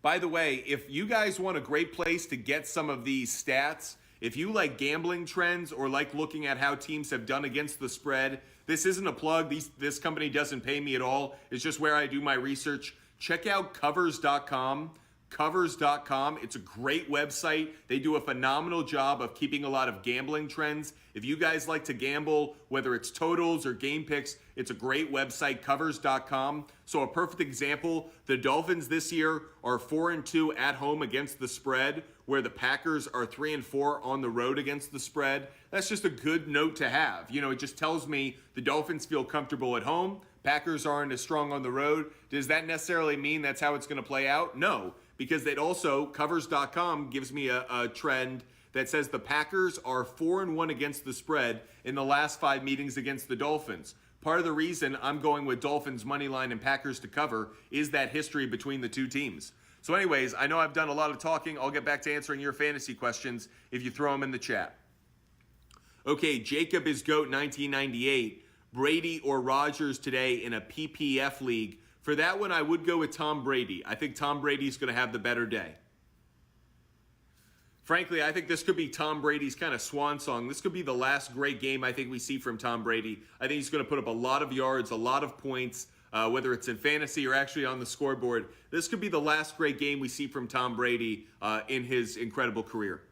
By the way, if you guys want a great place to get some of these stats, if you like gambling trends or like looking at how teams have done against the spread, this isn't a plug. This company doesn't pay me at all. It's just where I do my research. Check out covers.com. Covers.com. It's a great website. They do a phenomenal job of keeping a lot of gambling trends. If you guys like to gamble, whether it's totals or game picks, it's a great website, covers.com. So a perfect example, the Dolphins this year are 4-2 at home against the spread, where the Packers are 3-4 on the road against the spread. That's just a good note to have. It just tells me the Dolphins feel comfortable at home. Packers aren't as strong on the road. Does that necessarily mean that's how it's going to play out? No. because it also, covers.com gives me a trend that says the Packers are 4-1 against the spread in the last 5 meetings against the Dolphins. Part of the reason I'm going with Dolphins money line and Packers to cover is that history between the two teams. So anyways, I know I've done a lot of talking. I'll get back to answering your fantasy questions if you throw them in the chat. Okay, Jacob is GOAT 1998. Brady or Rodgers today in a PPF league. For that one, I would go with Tom Brady. I think Tom Brady's going to have the better day. Frankly, I think this could be Tom Brady's kind of swan song. This could be the last great game I think we see from Tom Brady. I think he's going to put up a lot of yards, a lot of points, whether it's in fantasy or actually on the scoreboard. This could be the last great game we see from Tom Brady in his incredible career.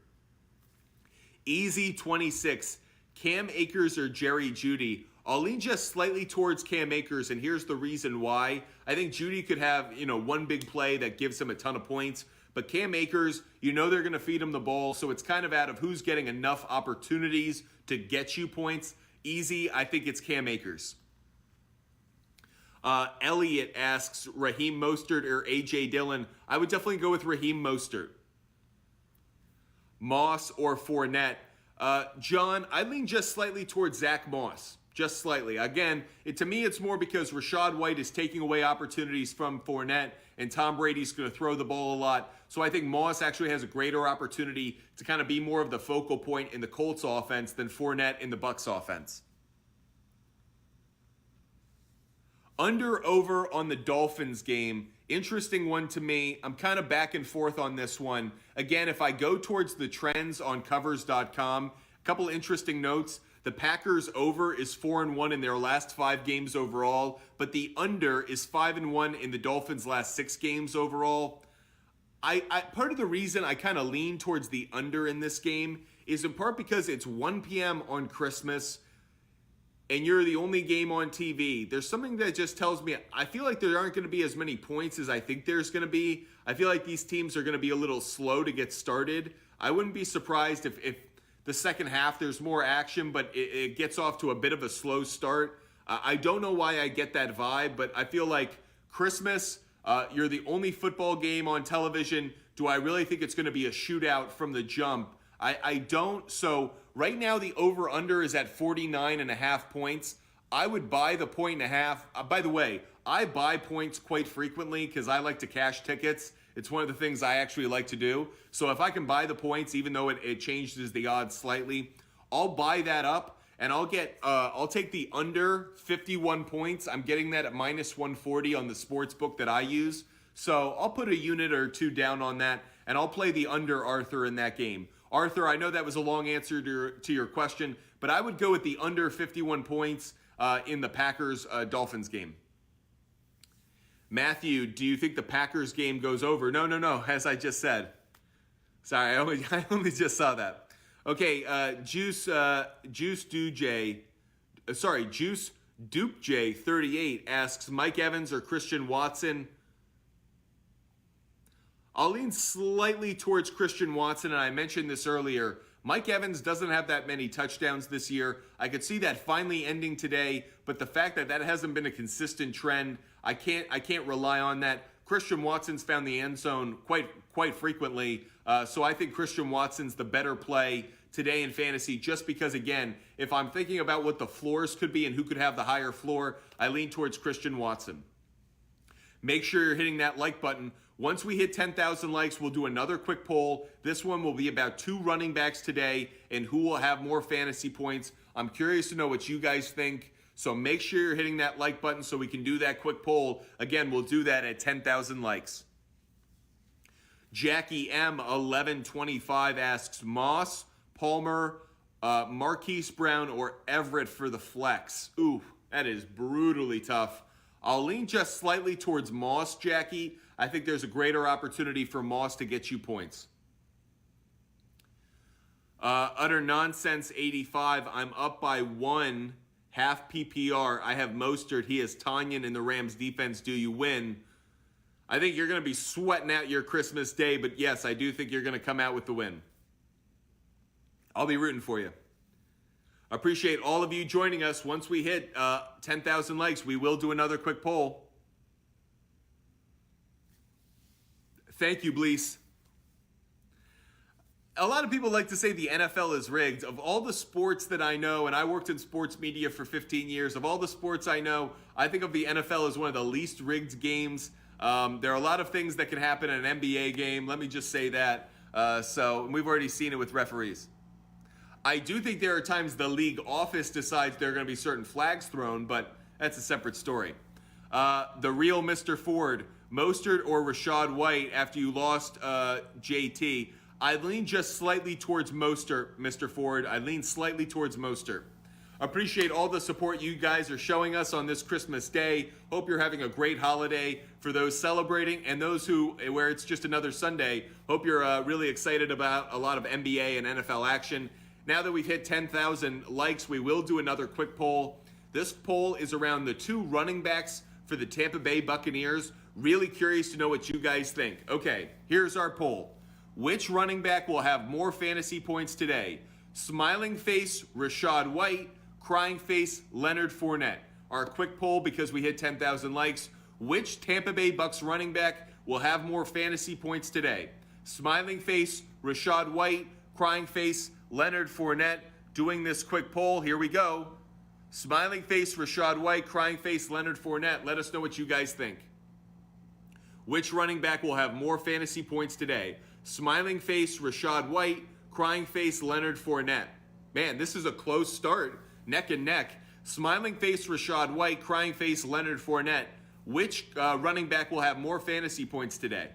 Easy 26, Cam Akers or Jerry Jeudy? I'll lean just slightly towards Cam Akers, and here's the reason why. I think Jeudy could have, one big play that gives him a ton of points. But Cam Akers, they're going to feed him the ball, so it's kind of out of who's getting enough opportunities to get you points. Easy, I think it's Cam Akers. Elliot asks, Raheem Mostert or A.J. Dillon? I would definitely go with Raheem Mostert. Moss or Fournette? John, I lean just slightly towards Zach Moss. Just slightly. Again, to me, it's more because Rachaad White is taking away opportunities from Fournette, and Tom Brady's going to throw the ball a lot. So I think Moss actually has a greater opportunity to kind of be more of the focal point in the Colts offense than Fournette in the Bucs offense. Under over on the Dolphins game. Interesting one to me. I'm kind of back and forth on this one. Again, if I go towards the trends on covers.com, a couple interesting notes. The Packers over is 4-1 in their last 5 games overall, but the under is 5-1 in the Dolphins' last 6 games overall. I part of the reason I kind of lean towards the under in this game is in part because it's 1 p.m. on Christmas and you're the only game on TV. There's something that just tells me I feel like there aren't going to be as many points as I think there's going to be. I feel like these teams are going to be a little slow to get started. I wouldn't be surprised if the second half there's more action, but it gets off to a bit of a slow start. I don't know why I get that vibe, but I feel like Christmas, you're the only football game on television. Do I really think it's going to be a shootout from the jump? I don't. So right now the over-under is at 49.5 points. I would buy the 1.5. By the way, I buy points quite frequently because I like to cash tickets. It's one of the things I actually like to do. So if I can buy the points, even though it changes the odds slightly, I'll buy that up and I'll take the under 51 points. I'm getting that at minus 140 on the sports book that I use. So I'll put a unit or two down on that and I'll play the under Arthur in that game. Arthur, I know that was a long answer to your question, but I would go with the under 51 points in the Packers-Dolphins game. Matthew, do you think the Packers game goes over? No, as I just said. Sorry, I only just saw that. Okay, Juice Duke J 38 asks, Mike Evans or Christian Watson? I'll lean slightly towards Christian Watson, and I mentioned this earlier. Mike Evans doesn't have that many touchdowns this year. I could see that finally ending today, but the fact that hasn't been a consistent trend, I can't rely on that. Christian Watson's found the end zone quite frequently, so I think Christian Watson's the better play today in fantasy just because, again, if I'm thinking about what the floors could be and who could have the higher floor, I lean towards Christian Watson. Make sure you're hitting that like button. Once we hit 10,000 likes, we'll do another quick poll. This one will be about 2 running backs today and who will have more fantasy points. I'm curious to know what you guys think. So make sure you're hitting that like button so we can do that quick poll. Again, we'll do that at 10,000 likes. Jackie M 1125 asks, Moss, Palmer, Marquise Brown, or Everett for the flex? Ooh, that is brutally tough. I'll lean just slightly towards Moss, Jackie. I think there's a greater opportunity for Moss to get you points. Utter Nonsense 85. I'm up by 1, half PPR. I have Mostert. He has Tanyan in the Rams defense. Do you win? I think you're going to be sweating out your Christmas day, but yes, I do think you're going to come out with the win. I'll be rooting for you. Appreciate all of you joining us. Once we hit 10,000 likes, we will do another quick poll. Thank you, Blease. A lot of people like to say the NFL is rigged. Of all the sports that I know, and I worked in sports media for 15 years, of all the sports I know, I think of the NFL as one of the least rigged games. There are a lot of things that can happen in an NBA game. Let me just say that. So we've already seen it with referees. I do think there are times the league office decides there are going to be certain flags thrown, but that's a separate story. The real Mr. Ford, Mostert or Rachaad White after you lost JT. I lean just slightly towards Mostert, Mr. Ford. I lean slightly towards Mostert. Appreciate all the support you guys are showing us on this Christmas Day. Hope you're having a great holiday for those celebrating and those who, where it's just another Sunday. Hope you're really excited about a lot of NBA and NFL action. Now that we've hit 10,000 likes, we will do another quick poll. This poll is around the two running backs for the Tampa Bay Buccaneers. Really curious to know what you guys think. Okay, here's our poll. Which running back will have more fantasy points today? Smiling face, Rachaad White. Crying face, Leonard Fournette. Our quick poll, because we hit 10,000 likes. Which Tampa Bay Bucs running back will have more fantasy points today? Smiling face, Rachaad White. Crying face, Leonard Fournette. Doing this quick poll, here we go. Smiling face, Rachaad White. Crying face, Leonard Fournette. Let us know what you guys think. Which running back will have more fantasy points today? Smiling face, Rachaad White. Crying face, Leonard Fournette. Man, this is a close start. Neck and neck. Smiling face, Rachaad White. Crying face, Leonard Fournette. Which running back will have more fantasy points today?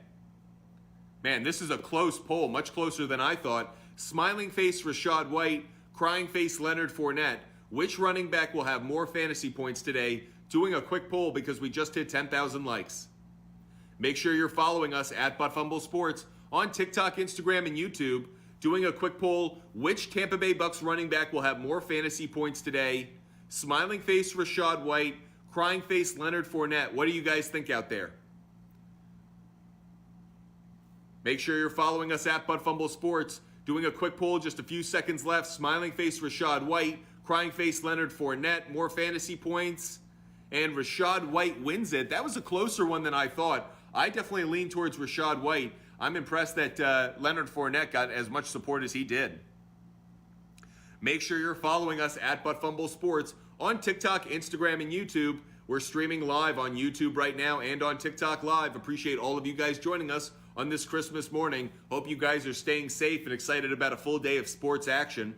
Man, this is a close poll. Much closer than I thought. Smiling face, Rachaad White. Crying face, Leonard Fournette. Which running back will have more fantasy points today? Doing a quick poll because we just hit 10,000 likes. Make sure you're following us at Fumble Sports on TikTok, Instagram, and YouTube. Doing a quick poll, which Tampa Bay Bucs running back will have more fantasy points today? Smiling face, Rachaad White. Crying face, Leonard Fournette. What do you guys think out there? Make sure you're following us at Fumble Sports. Doing a quick poll, just a few seconds left. Smiling face, Rachaad White. Crying face, Leonard Fournette. More fantasy points. And Rachaad White wins it. That was a closer one than I thought. I definitely lean towards Rachaad White. I'm impressed that Leonard Fournette got as much support as he did. Make sure you're following us at Fumble Sports on TikTok, Instagram, and YouTube. We're streaming live on YouTube right now and on TikTok Live. Appreciate all of you guys joining us on this Christmas morning. Hope you guys are staying safe and excited about a full day of sports action.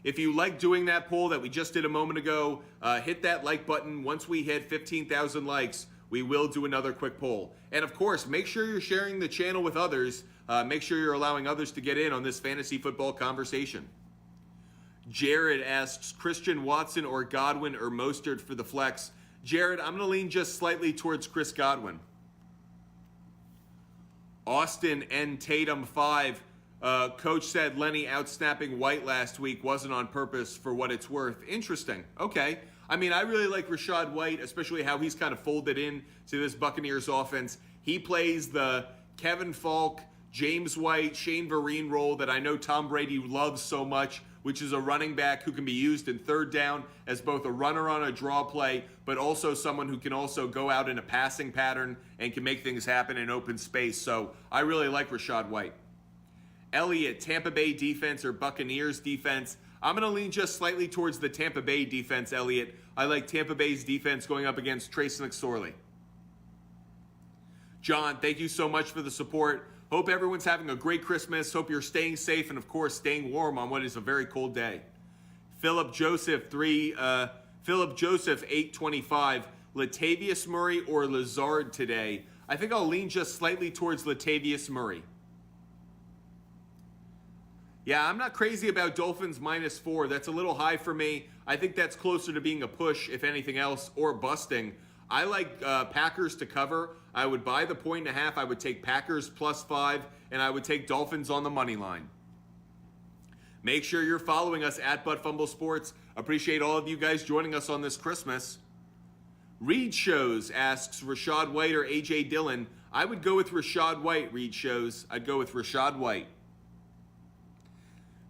If you like doing that poll that we just did a moment ago, hit that like button. Once we hit 15,000 likes, we will do another quick poll. And of course, make sure you're sharing the channel with others. Make sure you're allowing others to get in on this fantasy football conversation. Jared asks, Christian Watson or Godwin or Mostert for the flex? Jared, I'm going to lean just slightly towards Chris Godwin. Austin N. Tatum 5. Coach said Lenny outsnapping White last week wasn't on purpose for what it's worth. Interesting. Okay. I mean, I really like Rachaad White, especially how he's kind of folded in to this Buccaneers offense. He plays the Kevin Falk, James White, Shane Vereen role that I know Tom Brady loves so much, which is a running back who can be used in third down as both a runner on a draw play, but also someone who can also go out in a passing pattern and can make things happen in open space. So I really like Rachaad White. Elliott, Tampa Bay defense or Buccaneers defense? I'm going to lean just slightly towards the Tampa Bay defense, Elliott. I like Tampa Bay's defense going up against Trace McSorley. John, thank you so much for the support. Hope everyone's having a great Christmas. Hope you're staying safe and, of course, staying warm on what is a very cold day. Philip Joseph 825. Latavius Murray or Lazard today? I think I'll lean just slightly towards Latavius Murray. Yeah, I'm not crazy about Dolphins -4. That's a little high for me. I think that's closer to being a push, if anything else, or busting. I like Packers to cover. I would buy the 1.5. I would take Packers +5, and I would take Dolphins on the money line. Make sure you're following us at Fumble Sports. Appreciate all of you guys joining us on this Christmas. Reed Shows asks Rachaad White or A.J. Dillon. I would go with Rachaad White, Reed Shows. I'd go with Rachaad White.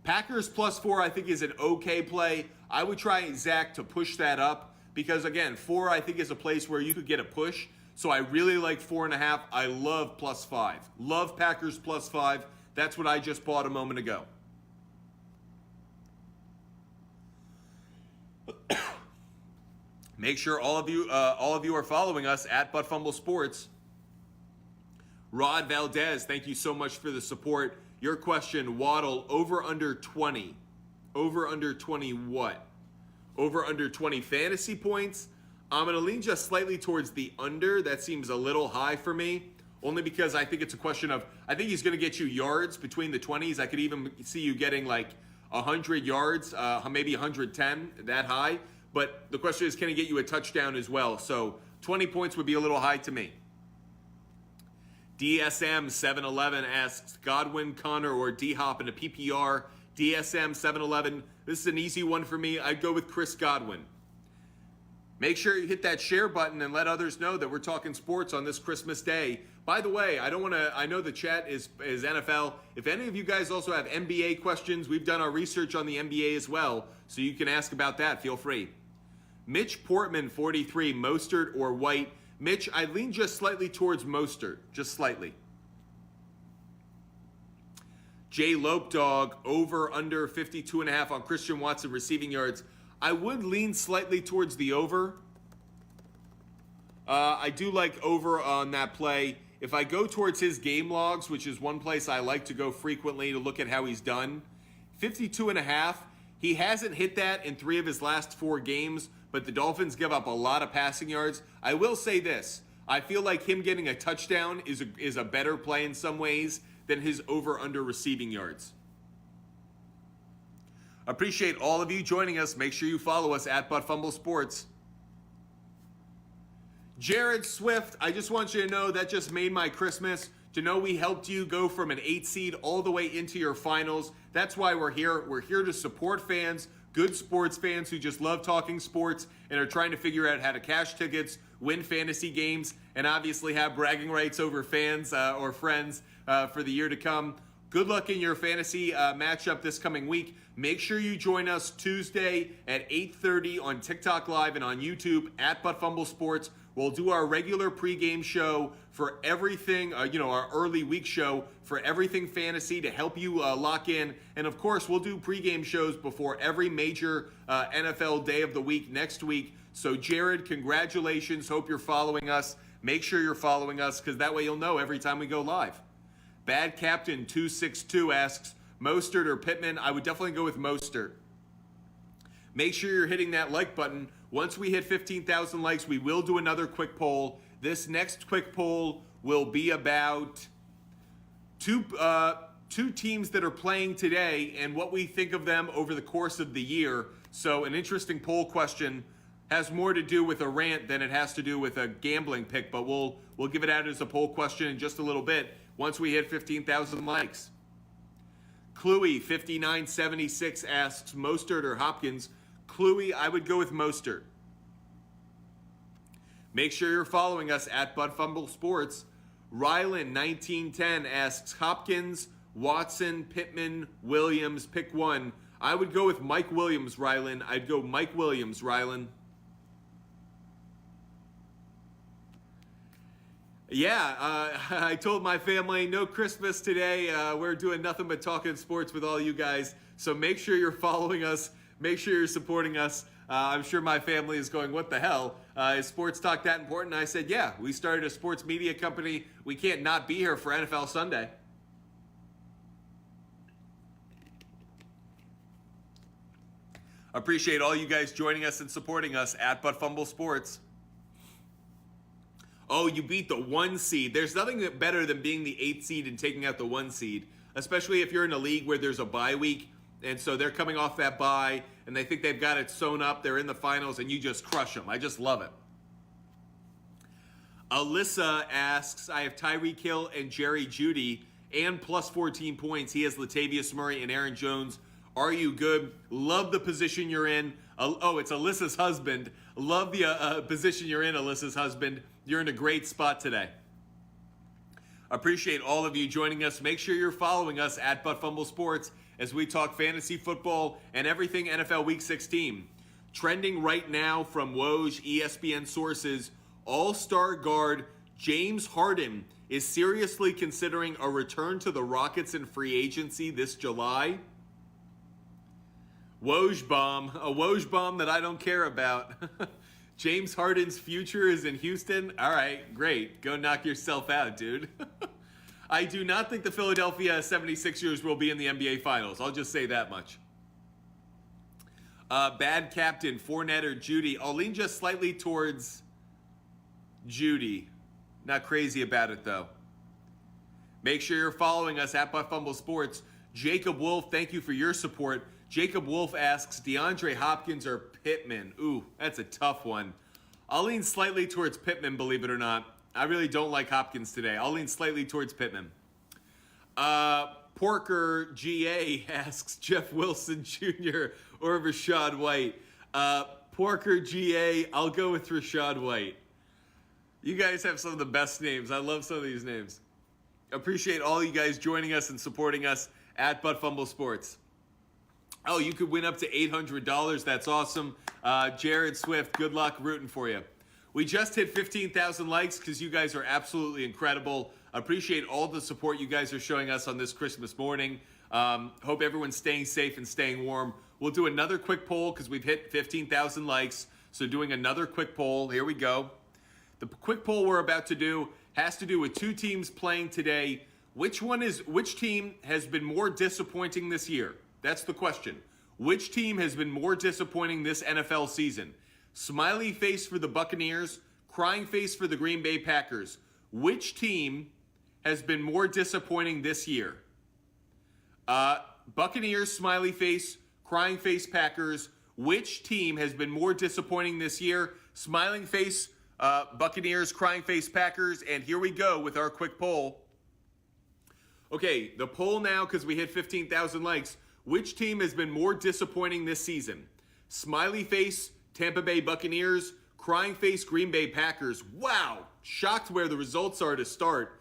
Packers +4 I think is an okay play. I would try Zach to push that up because, again, 4 I think is a place where you could get a push. So I really like 4.5. I love +5. Love Packers +5. That's what I just bought a moment ago. Make sure all of you are following us at Butt Fumble Sports. Rod Valdez, thank you so much for the support. Your question, Waddle, over under 20. Over under 20 what? Over under 20 fantasy points? I'm going to lean just slightly towards the under. That seems a little high for me. Only because I think it's a question of, I think he's going to get you yards between the 20s. I could even see you getting like 100 yards, maybe 110, that high. But the question is, can he get you a touchdown as well? So 20 points would be a little high to me. DSM 711 asks, Godwin, Connor, or D-Hop in a PPR. DSM 711, this is an easy one for me. I'd go with Chris Godwin. Make sure you hit that share button and let others know that we're talking sports on this Christmas Day. By the way, I know the chat is NFL. If any of you guys also have NBA questions, we've done our research on the NBA as well, so you can ask about that. Feel free. Mitch Portman, 43, Mostert or White. Mitch, I lean just slightly towards Mostert, just slightly. Jay Lopedog, over under 52.5 on Christian Watson receiving yards. I would lean slightly towards the over. I do like over on that play. If I go towards his game logs, which is one place I like to go frequently to look at how he's done, 52.5, he hasn't hit that in 3 of his last 4 games, but the Dolphins give up a lot of passing yards. I will say this. I feel like him getting a touchdown is a better play in some ways than his over-under receiving yards. Appreciate all of you joining us. Make sure you follow us at Butt Fumble Sports. Jared Swift, I just want you to know that just made my Christmas. To know we helped you go from an 8 seed all the way into your finals. That's why we're here. We're here to support fans, good sports fans who just love talking sports and are trying to figure out how to cash tickets, win fantasy games, and obviously have bragging rights over fans or friends for the year to come. Good luck in your fantasy matchup this coming week. Make sure you join us Tuesday at 8:30 on TikTok Live and on YouTube at Butt Fumble Sports. We'll do our regular pregame show for everything, our early week show for everything fantasy to help you lock in. And of course, we'll do pregame shows before every major NFL day of the week next week. So Jared, congratulations. Hope you're following us. Make sure you're following us because that way you'll know every time we go live. Bad Captain 262 asks, Mostert or Pittman? I would definitely go with Mostert. Make sure you're hitting that like button. Once we hit 15,000 likes, we will do another quick poll. This next quick poll will be about two teams that are playing today and what we think of them over the course of the year. So an interesting poll question has more to do with a rant than it has to do with a gambling pick, but we'll give it out as a poll question in just a little bit once we hit 15,000 likes. Cluey 5976 asks, Mostert or Hopkins? Cluey, I would go with Mostert. Make sure you're following us at Butt Fumble Sports. Rylan 1910 asks, Hopkins, Watson, Pittman, Williams, pick one. I would go with Mike Williams, Rylan. I'd go Mike Williams, Rylan. Yeah, I told my family, no Christmas today. We're doing nothing but talking sports with all you guys. So make sure you're following us. Make sure you're supporting us. I'm sure my family is going, what the hell? Is sports talk that important? I said, yeah, we started a sports media company. We can't not be here for NFL Sunday. Appreciate all you guys joining us and supporting us at Butt Fumble Sports. Oh, you beat the 1 seed. There's nothing better than being the 8th seed and taking out the 1 seed, especially if you're in a league where there's a bye week, and so they're coming off that bye, and they think they've got it sewn up. They're in the finals, and you just crush them. I just love it. Alyssa asks, I have Tyreek Hill and Jerry Jeudy, and plus 14 points. He has Latavius Murray and Aaron Jones. Are you good? Love the position you're in. Oh, it's Alyssa's husband. Love the position you're in, Alyssa's husband. You're in a great spot today. Appreciate all of you joining us. Make sure you're following us at Butt Fumble Sports as we talk fantasy football and everything NFL Week 16. Trending right now from Woj ESPN sources, All-star guard James Harden is seriously considering a return to the Rockets in free agency this July. Woj bomb, a Woj bomb that I don't care about. James Harden's future is in Houston. All right, great. Go knock yourself out, dude. I do not think the Philadelphia 76ers will be in the NBA Finals. I'll just say that much. Bad captain, Fournette or Judy. I'll lean just slightly towards Judy. Not crazy about it, though. Make sure you're following us at Fumble Sports. Jacob Wolf, thank you for your support. Jacob Wolf asks, DeAndre Hopkins or Pittman? Ooh, that's a tough one. I'll lean slightly towards Pittman, believe it or not. I really don't like Hopkins today. I'll lean slightly towards Pittman. Porker GA asks, Jeff Wilson Jr. or Rachaad White. Porker GA, I'll go with Rachaad White. You guys have some of the best names. I love some of these names. Appreciate all you guys joining us and supporting us at Fumble Sports. Oh, you could win up to $800. That's awesome. Jared Swift, good luck rooting for you. We just hit 15,000 likes because you guys are absolutely incredible. Appreciate all the support you guys are showing us on this Christmas morning. Hope everyone's staying safe and staying warm. We'll do another quick poll because we've hit 15,000 likes. So doing another quick poll. Here we go. The quick poll we're about to do has to do with two teams playing today. Which team has been more disappointing this year? That's the question. Which team has been more disappointing this NFL season? Smiley face for the Buccaneers, crying face for the Green Bay Packers. Which team has been more disappointing this year? Buccaneers, smiley face, crying face Packers. Which team has been more disappointing this year? Smiling face, Buccaneers, crying face Packers. And here we go with our quick poll. Okay, the poll now, because we hit 15,000 likes. Which team has been more disappointing this season? Smiley face, Tampa Bay Buccaneers, crying face, Green Bay Packers. Wow, shocked where the results are to start.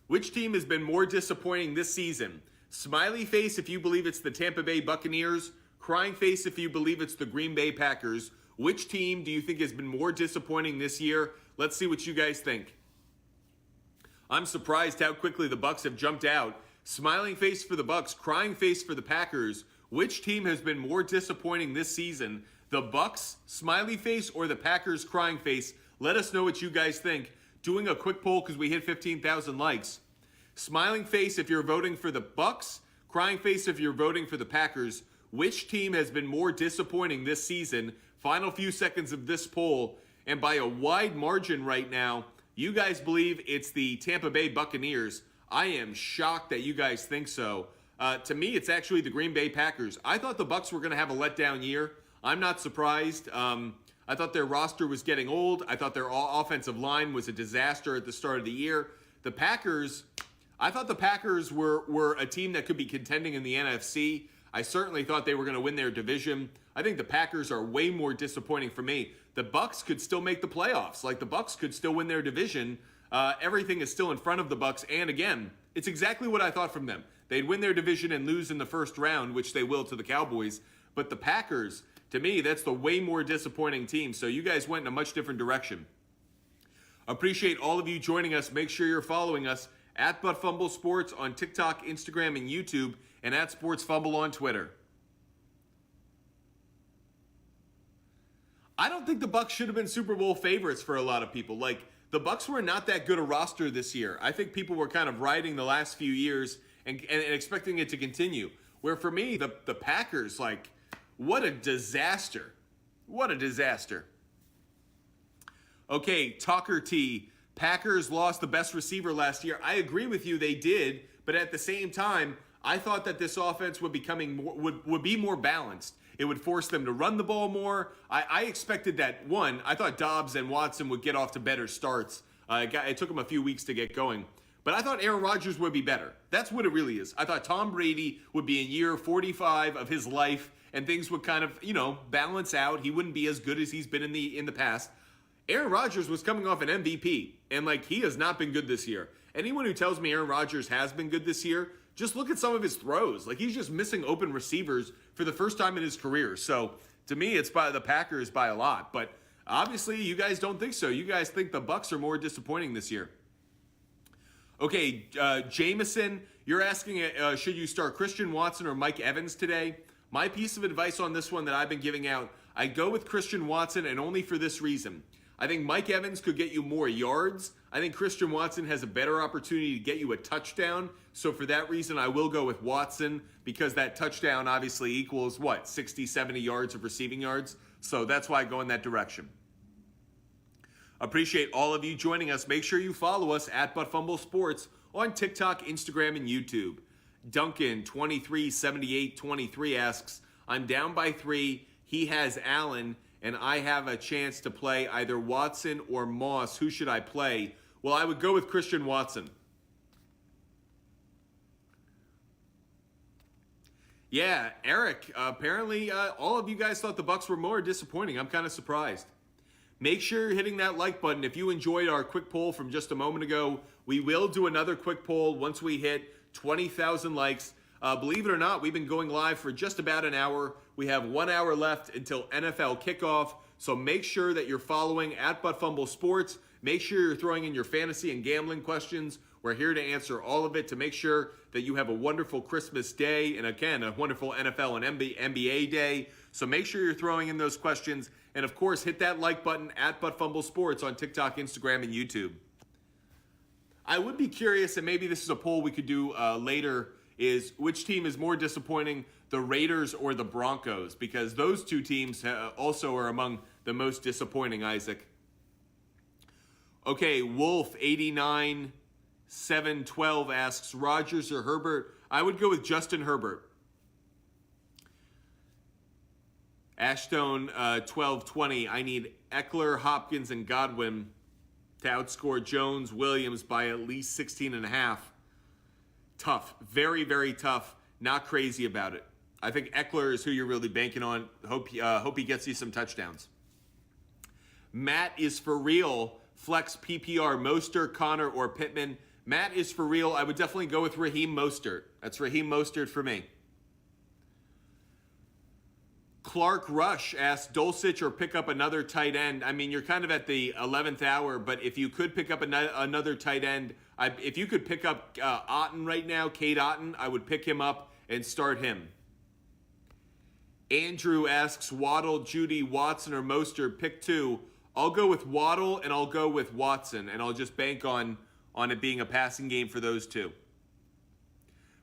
Which team has been more disappointing this season? Smiley face if you believe it's the Tampa Bay Buccaneers, crying face if you believe it's the Green Bay Packers. Which team do you think has been more disappointing this year? Let's see what you guys think. I'm surprised how quickly the Bucs have jumped out. Smiling face for the Bucs, crying face for the Packers. Which team has been more disappointing this season? The Bucs, smiley face, or the Packers, crying face? Let us know what you guys think. Doing a quick poll because we hit 15,000 likes. Smiling face if you're voting for the Bucs, crying face if you're voting for the Packers. Which team has been more disappointing this season? Final few seconds of this poll, and by a wide margin right now, you guys believe it's the Tampa Bay Buccaneers. I am shocked that you guys think so. To me, it's actually the Green Bay Packers. I thought the Bucs were going to have a letdown year. I'm not surprised. I thought their roster was getting old. I thought their offensive line was a disaster at the start of the year. The Packers, I thought the Packers were a team that could be contending in the NFC. I certainly thought they were going to win their division. I think the Packers are way more disappointing for me. The Bucs could still make the playoffs. Like, the Bucs could still win their division. Everything is still in front of the Bucs. And again, it's exactly what I thought from them. They'd win their division and lose in the first round, which they will to the Cowboys. But the Packers, to me, that's the way more disappointing team. So you guys went in a much different direction. Appreciate all of you joining us. Make sure you're following us at Fumble Sports on TikTok, Instagram, and YouTube, and at Sports Fumble on Twitter. I don't think the Bucs should have been Super Bowl favorites for a lot of people. Like, the Bucs were not that good a roster this year. I think people were kind of riding the last few years and expecting it to continue. Where for me, the Packers, like, what a disaster. What a disaster. Okay, Talker T. Packers lost the best receiver last year. I agree with you, they did. But at the same time, I thought that this offense would be more balanced. It would force them to run the ball more. I expected that, one, I thought Dobbs and Watson would get off to better starts. It took them a few weeks to get going. But I thought Aaron Rodgers would be better. That's what it really is. I thought Tom Brady would be in year 45 of his life, and things would kind of, balance out. He wouldn't be as good as he's been in the past. Aaron Rodgers was coming off an MVP, and he has not been good this year. Anyone who tells me Aaron Rodgers has been good this year, just look at some of his throws. He's just missing open receivers for the first time in his career. So to me, it's by the Packers by a lot. But Obviously, you guys don't think so. You guys think the Bucs are more disappointing this year. Okay, Jameson, you're asking, should you start Christian Watson or Mike Evans today? My piece of advice on this one that I've been giving out, I go with Christian Watson, and only for this reason. I think Mike Evans could get you more yards. I think Christian Watson has a better opportunity to get you a touchdown. So for that reason, I will go with Watson, because that touchdown obviously equals, 60, 70 yards of receiving yards. So that's why I go in that direction. Appreciate all of you joining us. Make sure you follow us at Fumble Sports on TikTok, Instagram, and YouTube. Duncan 237823 asks, I'm down by 3. He has Allen, and I have a chance to play either Watson or Moss. Who should I play? Well, I would go with Christian Watson. Yeah, Eric, apparently all of you guys thought the Bucs were more disappointing. I'm kind of surprised. Make sure you're hitting that like button. If you enjoyed our quick poll from just a moment ago, we will do another quick poll once we hit 20,000 likes. Believe it or not, we've been going live for just about an hour. We have 1 hour left until NFL kickoff. So make sure that you're following at Fumble Sports. Make sure you're throwing in your fantasy and gambling questions. We're here to answer all of it to make sure that you have a wonderful Christmas day and, again, a wonderful NFL and NBA day. So make sure you're throwing in those questions. And, of course, hit that like button at Fumble Sports on TikTok, Instagram, and YouTube. I would be curious, and maybe this is a poll we could do later, is which team is more disappointing, the Raiders or the Broncos? Because those two teams also are among the most disappointing, Isaac. Okay, Wolf 89712 asks, Rodgers or Herbert? I would go with Justin Herbert. Ashtone 1220, I need Eckler, Hopkins, and Godwin to outscore Jones, Williams by at least 16.5. Tough. Very, very tough. Not crazy about it. I think Eckler is who you're really banking on. Hope he gets you some touchdowns. Matt is for real. Flex PPR, Mostert, Connor, or Pittman. Matt is for real. I would definitely go with Raheem Mostert. That's Raheem Mostert for me. Clark Rush asks, Dulcich or pick up another tight end. I mean, you're kind of at the 11th hour, but if you could pick up another tight end, if you could pick up Otten right now, Cade Otten, I would pick him up and start him. Andrew asks, Waddle, Judy, Watson, or Mostert, pick 2. I'll go with Waddle and I'll go with Watson, and I'll just bank on it being a passing game for those two.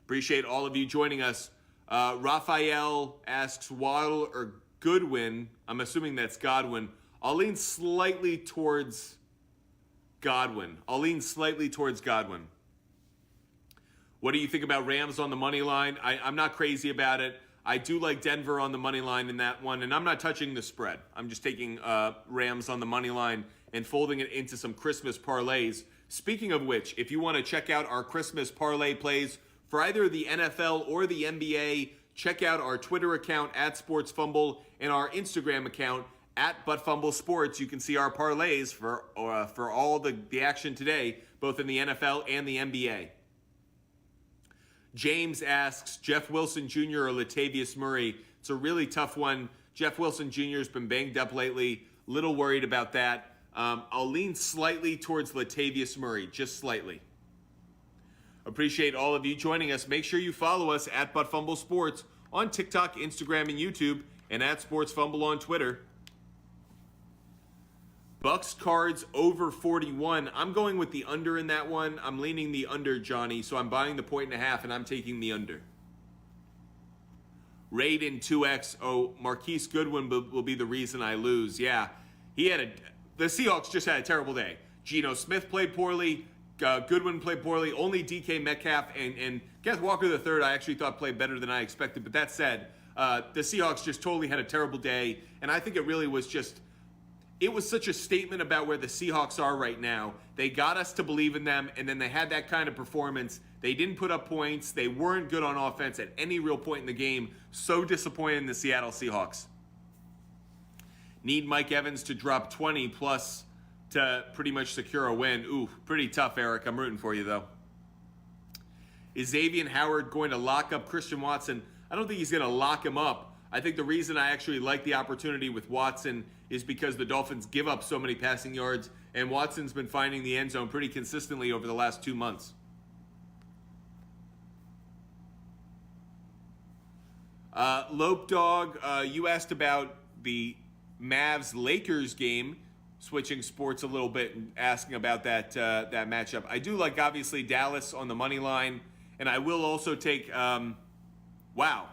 Appreciate all of you joining us. Raphael asks Waddle or Goodwin. I'm assuming that's Godwin. I'll lean slightly towards Godwin. What do you think about Rams on the money line? I'm not crazy about it. I do like Denver on the money line in that one, and I'm not touching the spread. I'm just taking Rams on the money line and folding it into some Christmas parlays. Speaking of which, if you want to check out our Christmas parlay plays for either the NFL or the NBA, check out our Twitter account at SportsFumble and our Instagram account at ButFumbleSports. You can see our parlays for all the action today, both in the NFL and the NBA. James asks, Jeff Wilson Jr. or Latavius Murray? It's a really tough one. Jeff Wilson Jr. has been banged up lately. Little worried about that. I'll lean slightly towards Latavius Murray, just slightly. Appreciate all of you joining us. Make sure you follow us at Fumble Sports on TikTok, Instagram, and YouTube, and at SportsFumble on Twitter. Bucs Cards over 41. I'm going with the under in that one. I'm leaning the under, Johnny, so I'm buying the 1.5, and I'm taking the under. Raiden 2X. Oh, Marquise Goodwin will be the reason I lose. Yeah, the Seahawks just had a terrible day. Geno Smith played poorly. Goodwin played poorly. Only DK Metcalf and Kenneth Walker III I actually thought played better than I expected. But that said, the Seahawks just totally had a terrible day. And I think it really was it was such a statement about where the Seahawks are right now. They got us to believe in them, and then they had that kind of performance. They didn't put up points. They weren't good on offense at any real point in the game. So disappointed in the Seattle Seahawks. Need Mike Evans to drop 20 plus to pretty much secure a win. Ooh, pretty tough, Eric. I'm rooting for you, though. Is Xavier Howard going to lock up Christian Watson? I don't think he's going to lock him up. I think the reason I actually like the opportunity with Watson is because the Dolphins give up so many passing yards, and Watson's been finding the end zone pretty consistently over the last 2 months. Lope Dog, you asked about the Mavs-Lakers game, switching sports a little bit and asking about that matchup. I do like, obviously, Dallas on the money line, and I will also take, wow.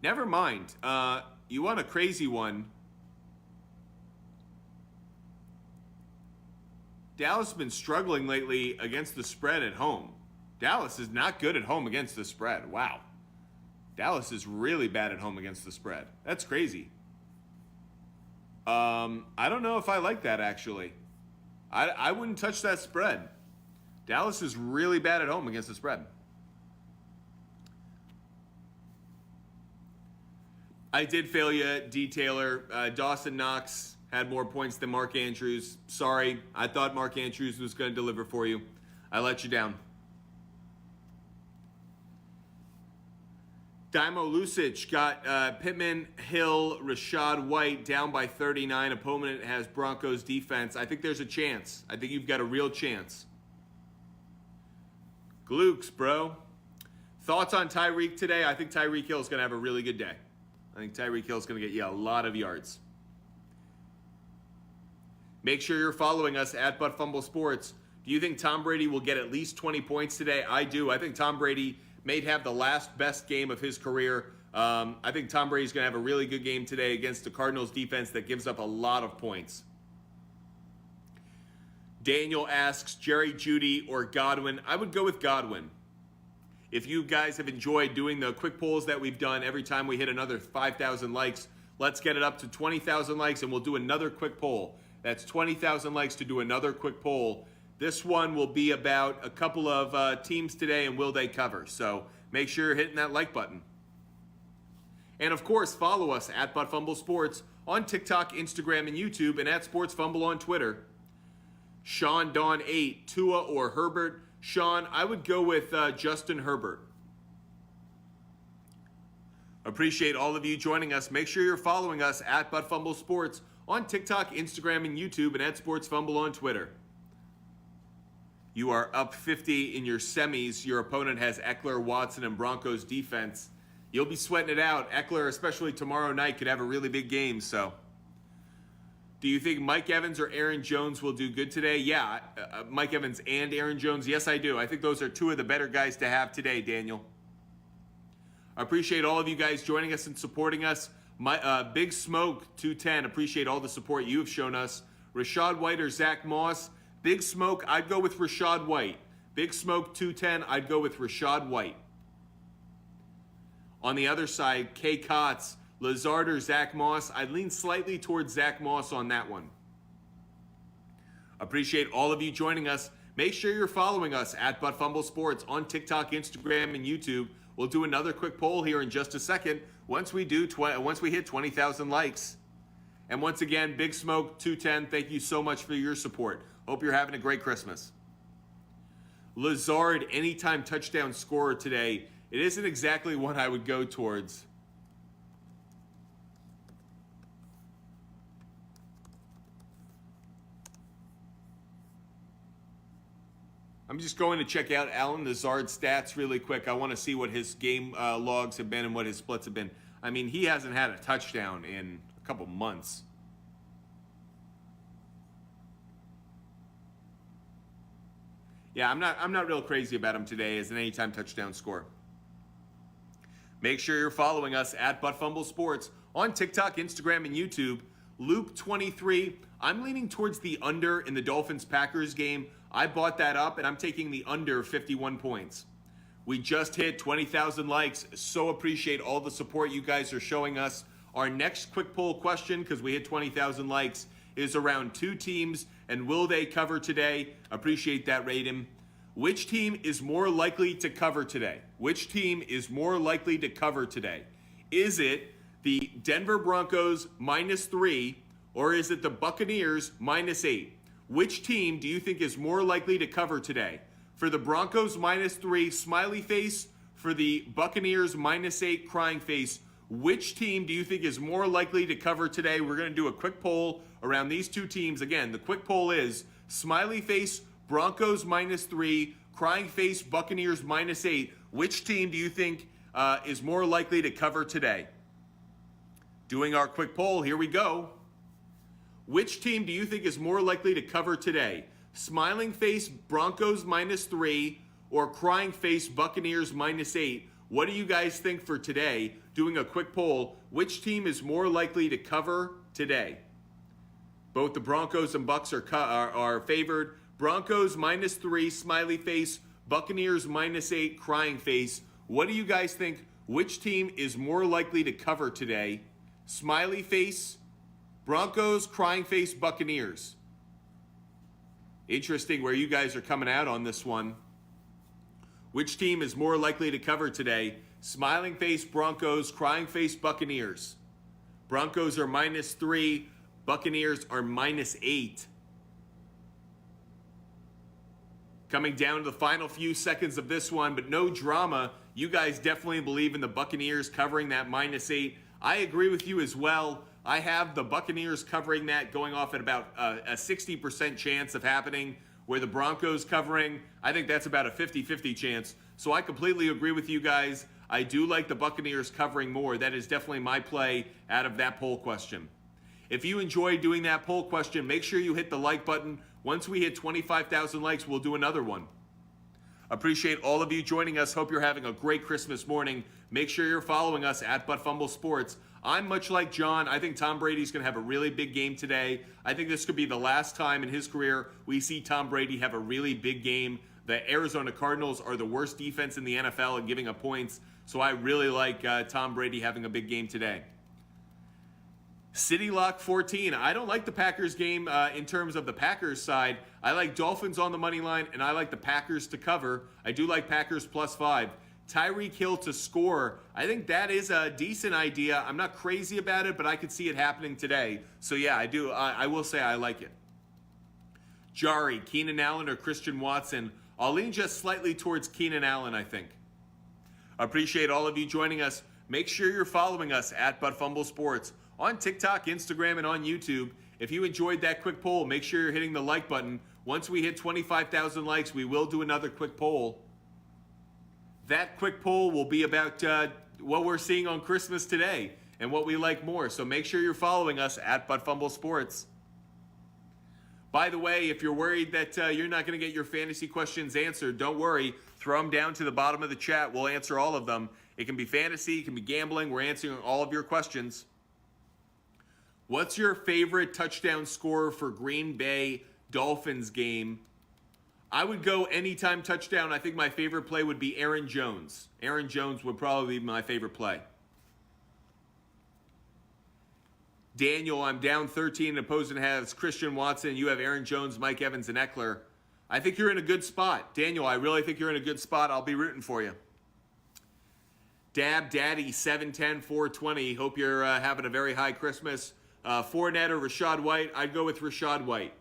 Never mind. You want a crazy one. Dallas has been struggling lately against the spread at home. Dallas is not good at home against the spread. Wow. Dallas is really bad at home against the spread. That's crazy. I don't know if I like that, actually. I wouldn't touch that spread. Dallas is really bad at home against the spread. I did fail you, D. Taylor. Dawson Knox had more points than Mark Andrews. Sorry, I thought Mark Andrews was going to deliver for you. I let you down. Daimo Lucic got Pittman, Hill, Rachaad White down by 39. Opponent has Broncos defense. I think there's a chance. I think you've got a real chance. Glukes, bro. Thoughts on Tyreek today? I think Tyreek Hill is going to have a really good day. I think Tyreek Hill is going to get you a lot of yards. Make sure you're following us at Butt Fumble Sports. Do you think Tom Brady will get at least 20 points today? I do. I think Tom Brady may have the last best game of his career. I think Tom Brady's going to have a really good game today against the Cardinals defense that gives up a lot of points. Daniel asks, Jerry Jeudy or Godwin? I would go with Godwin. If you guys have enjoyed doing the quick polls that we've done every time we hit another 5,000 likes, let's get it up to 20,000 likes and we'll do another quick poll. That's 20,000 likes to do another quick poll. This one will be about a couple of teams today and will they cover. So make sure you're hitting that like button. And of course, follow us at Butt Fumble Sports on TikTok, Instagram, and YouTube, and at Sports Fumble on Twitter. Sean Dawn 8, Tua or Herbert? Sean, I would go with Justin Herbert. Appreciate all of you joining us. Make sure you're following us at Butt Fumble Sports on TikTok, Instagram, and YouTube, and at Sports Fumble on Twitter. You are up 50 in your semis. Your opponent has Eckler, Watson, and Broncos defense. You'll be sweating it out. Eckler, especially tomorrow night, could have a really big game. So, do you think Mike Evans or Aaron Jones will do good today? Yeah, Mike Evans and Aaron Jones. Yes, I do. I think those are two of the better guys to have today, Daniel. I appreciate all of you guys joining us and supporting us. My Big Smoke 210. Appreciate all the support you have shown us. Rachaad White or Zach Moss? Big Smoke, I'd go with Rachaad White. Big Smoke 210, I'd go with Rachaad White. On the other side, K. Kotz, Lazard or Zach Moss, I'd lean slightly towards Zach Moss on that one. Appreciate all of you joining us. Make sure you're following us at Butt Fumble Sports on TikTok, Instagram, and YouTube. We'll do another quick poll here in just a second once we hit 20,000 likes. And once again, Big Smoke 210, thank you so much for your support. Hope you're having a great Christmas. Lazard, anytime touchdown scorer today. It isn't exactly what I would go towards. I'm just going to check out Alan Lazard's stats really quick. I want to see what his game logs have been and what his splits have been. I mean, he hasn't had a touchdown in a couple months. Yeah, I'm not real crazy about him today as an anytime touchdown scorer. Make sure you're following us at Butt Fumble Sports on TikTok, Instagram, and YouTube. Luke 23, I'm leaning towards the under in the Dolphins-Packers game. I bought that up, and I'm taking the under 51 points. We just hit 20,000 likes, so appreciate all the support you guys are showing us. Our next quick poll question, because we hit 20,000 likes, is around two teams, and will they cover today? Appreciate that, Raiden. Which team is more likely to cover today? Which team is more likely to cover today? Is it the Denver Broncos -3, or is it the Buccaneers -8? Which team do you think is more likely to cover today? For the Broncos -3, smiley face. for the Buccaneers -8 crying face. Which team do you think is more likely to cover today? We're going to do a quick poll around these two teams. Again, the quick poll is smiley face Broncos -3, crying face Buccaneers -8. Which team do you think is more likely to cover today? Doing our quick poll, here we go. Which team do you think is more likely to cover today? Smiling face Broncos -3 or crying face Buccaneers -8? What do you guys think for today? Doing a quick poll, which team is more likely to cover today? Both the Broncos and Bucs are favored. Broncos -3, smiley face. Buccaneers -8, crying face. What do you guys think? Which team is more likely to cover today? Smiley face, Broncos, crying face, Buccaneers. Interesting where you guys are coming out on this one. Which team is more likely to cover today? Smiling face, Broncos, crying face, Buccaneers. Broncos are -3, Buccaneers are -8. Coming down to the final few seconds of this one, but no drama. You guys definitely believe in the Buccaneers covering that -8. I agree with you as well. I have the Buccaneers covering that, going off at about a 60% chance of happening, where the Broncos covering, I think that's about a 50-50 chance. So I completely agree with you guys. I do like the Buccaneers covering more. That is definitely my play out of that poll question. If you enjoyed doing that poll question, make sure you hit the like button. Once we hit 25,000 likes, we'll do another one. Appreciate all of you joining us. Hope you're having a great Christmas morning. Make sure you're following us at Fumble Sports. I'm much like John. I think Tom Brady's going to have a really big game today. I think this could be the last time in his career we see Tom Brady have a really big game. The Arizona Cardinals are the worst defense in the NFL at giving up points. So I really like Tom Brady having a big game today. City Lock 14. I don't like the Packers game in terms of the Packers side. I like Dolphins on the money line, and I like the Packers to cover. I do like Packers +5. Tyreek Hill to score. I think that is a decent idea. I'm not crazy about it, but I could see it happening today. So yeah, I do. I will say I like it. Jari, Keenan Allen or Christian Watson? I'll lean just slightly towards Keenan Allen, I think. Appreciate all of you joining us. Make sure you're following us at Fumble Sports on TikTok, Instagram, and on YouTube. If you enjoyed that quick poll, make sure you're hitting the like button. Once we hit 25,000 likes, we will do another quick poll. That quick poll will be about what we're seeing on Christmas today and what we like more. So make sure you're following us at Fumble Sports. By the way, if you're worried that you're not going to get your fantasy questions answered, don't worry. Throw them down to the bottom of the chat. We'll answer all of them. It can be fantasy, it can be gambling. We're answering all of your questions. What's your favorite touchdown scorer for Green Bay Dolphins game? I would go anytime touchdown. I think my favorite play would be Aaron Jones. Aaron Jones would probably be my favorite play. Daniel, I'm down 13 and opposing has Christian Watson. You have Aaron Jones, Mike Evans, and Eckler. I think you're in a good spot. Daniel, I really think you're in a good spot. I'll be rooting for you. Dab Daddy 710 420. Hope you're having a very high Christmas. Fournette or Rachaad White? I'd go with Rachaad White.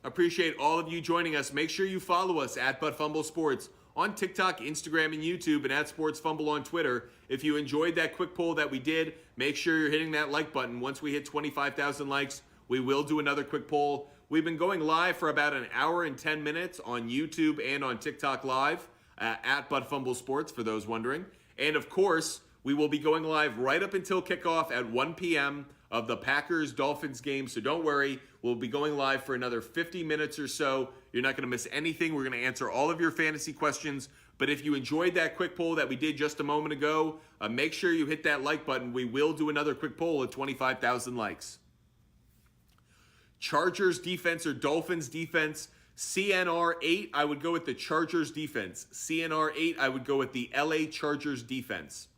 Appreciate all of you joining us. Make sure you follow us at Fumble Sports on TikTok, Instagram, and YouTube, and at Sports Fumble on Twitter. If you enjoyed that quick poll that we did, make sure you're hitting that like button. Once we hit 25,000 likes, we will do another quick poll. We've been going live for about an hour and 10 minutes on YouTube and on TikTok Live at Fumble Sports, for those wondering. And of course, we will be going live right up until kickoff at 1 p.m. of the Packers-Dolphins game. So don't worry, we'll be going live for another 50 minutes or so. You're not going to miss anything. We're going to answer all of your fantasy questions. But if you enjoyed that quick poll that we did just a moment ago, make sure you hit that like button. We will do another quick poll at 25,000 likes. Chargers defense or Dolphins defense? CNR 8, I would go with the Chargers defense. CNR 8, I would go with the LA Chargers defense.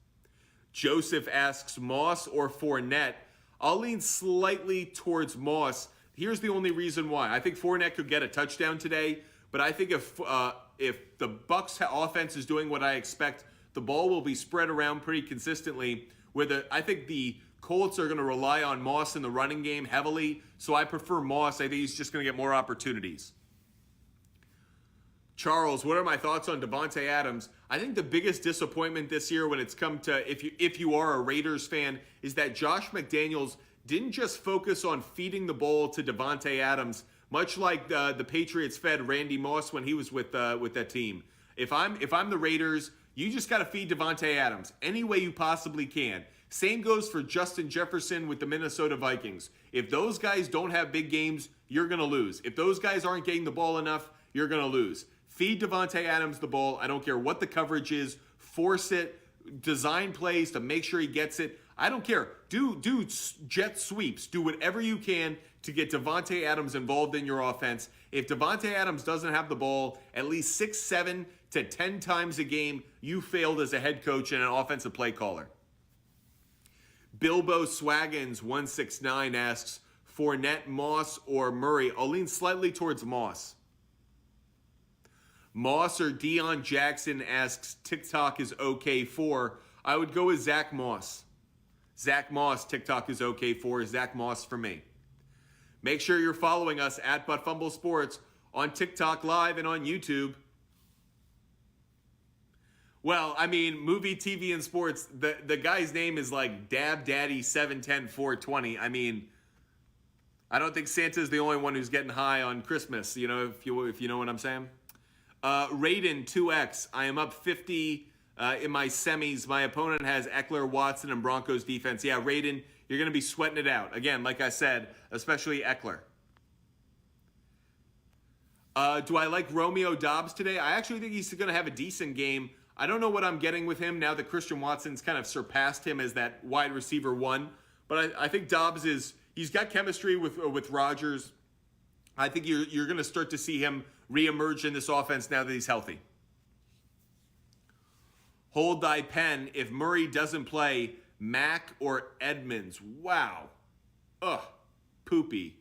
Joseph asks Moss or Fournette? I'll lean slightly towards Moss. Here's the only reason why. I think Fournette could get a touchdown today, but I think if the Bucs offense is doing what I expect, the ball will be spread around pretty consistently. I think the Colts are going to rely on Moss in the running game heavily, so I prefer Moss. I think he's just going to get more opportunities. Charles, what are my thoughts on Devontae Adams? I think the biggest disappointment this year when it's come to if you are a Raiders fan is that Josh McDaniels didn't just focus on feeding the ball to Davante Adams, much like the Patriots fed Randy Moss when he was with that team. If I'm the Raiders, you just got to feed Davante Adams any way you possibly can. Same goes for Justin Jefferson with the Minnesota Vikings. If those guys don't have big games, you're going to lose. If those guys aren't getting the ball enough, you're going to lose. Feed Davante Adams the ball. I don't care what the coverage is. Force it. Design plays to make sure he gets it. I don't care. Do jet sweeps. Do whatever you can to get Davante Adams involved in your offense. If Davante Adams doesn't have the ball at least 6, 7 to 10 times a game, you failed as a head coach and an offensive play caller. Bilbo Swaggins 169 asks, Fournette, Moss, or Murray? I'll lean slightly towards Moss. Moss or Deion Jackson asks, TikTok is okay for. I would go with Zach Moss. Zach Moss, TikTok is okay for. Zach Moss for me. Make sure you're following us at But Fumble Sports on TikTok Live and on YouTube. Well, I mean, movie, TV, and sports, the guy's name is like Dab Daddy 710 420. I mean, I don't think Santa's the only one who's getting high on Christmas, you know, if you know what I'm saying. Raiden 2X, I am up 50 in my semis. My opponent has Eckler, Watson, and Broncos defense. Yeah, Raiden, you're going to be sweating it out. Again, like I said, especially Eckler. Do I like Romeo Doubs today? I actually think he's going to have a decent game. I don't know what I'm getting with him now that Christian Watson's kind of surpassed him as that wide receiver one. But I think Doubs he's got chemistry with Rodgers. I think you're going to start to see him reemerge in this offense now that he's healthy. Hold thy pen. If Murray doesn't play, Mack or Edmonds. Wow. Ugh. Poopy.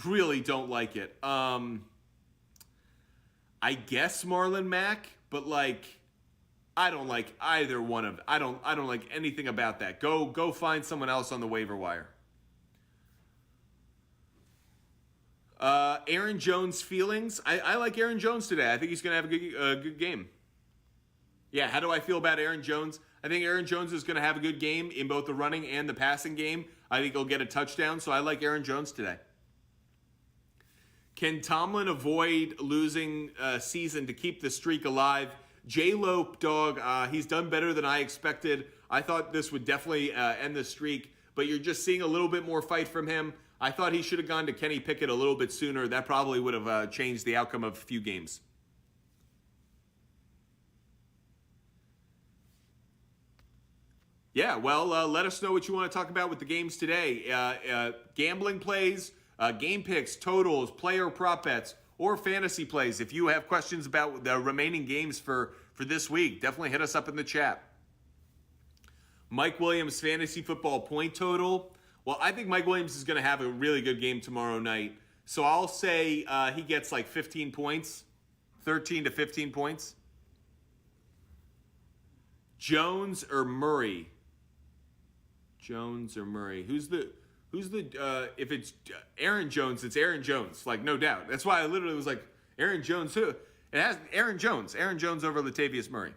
Really don't like it. I guess Marlon Mack, but like, I don't like either one of them. I don't like anything about that. Go find someone else on the waiver wire. Aaron Jones feelings. I like Aaron Jones today. I think he's going to have a good game. Yeah, how do I feel about Aaron Jones? I think Aaron Jones is going to have a good game in both the running and the passing game. I think he'll get a touchdown, so I like Aaron Jones today. Can Tomlin avoid losing season to keep the streak alive? J-Lo, dog, he's done better than I expected. I thought this would definitely end the streak, but you're just seeing a little bit more fight from him. I thought he should have gone to Kenny Pickett a little bit sooner. That probably would have changed the outcome of a few games. Yeah, well, let us know what you want to talk about with the games today. Gambling plays, game picks, totals, player prop bets, or fantasy plays. If you have questions about the remaining games for this week, definitely hit us up in the chat. Mike Williams fantasy football point total. Well, I think Mike Williams is going to have a really good game tomorrow night. So I'll say he gets like 15 points, 13 to 15 points. Jones or Murray? Jones or Murray? Who's the if it's Aaron Jones, it's Aaron Jones, like no doubt. That's why I literally was like, Aaron Jones who? It has Aaron Jones over Latavius Murray.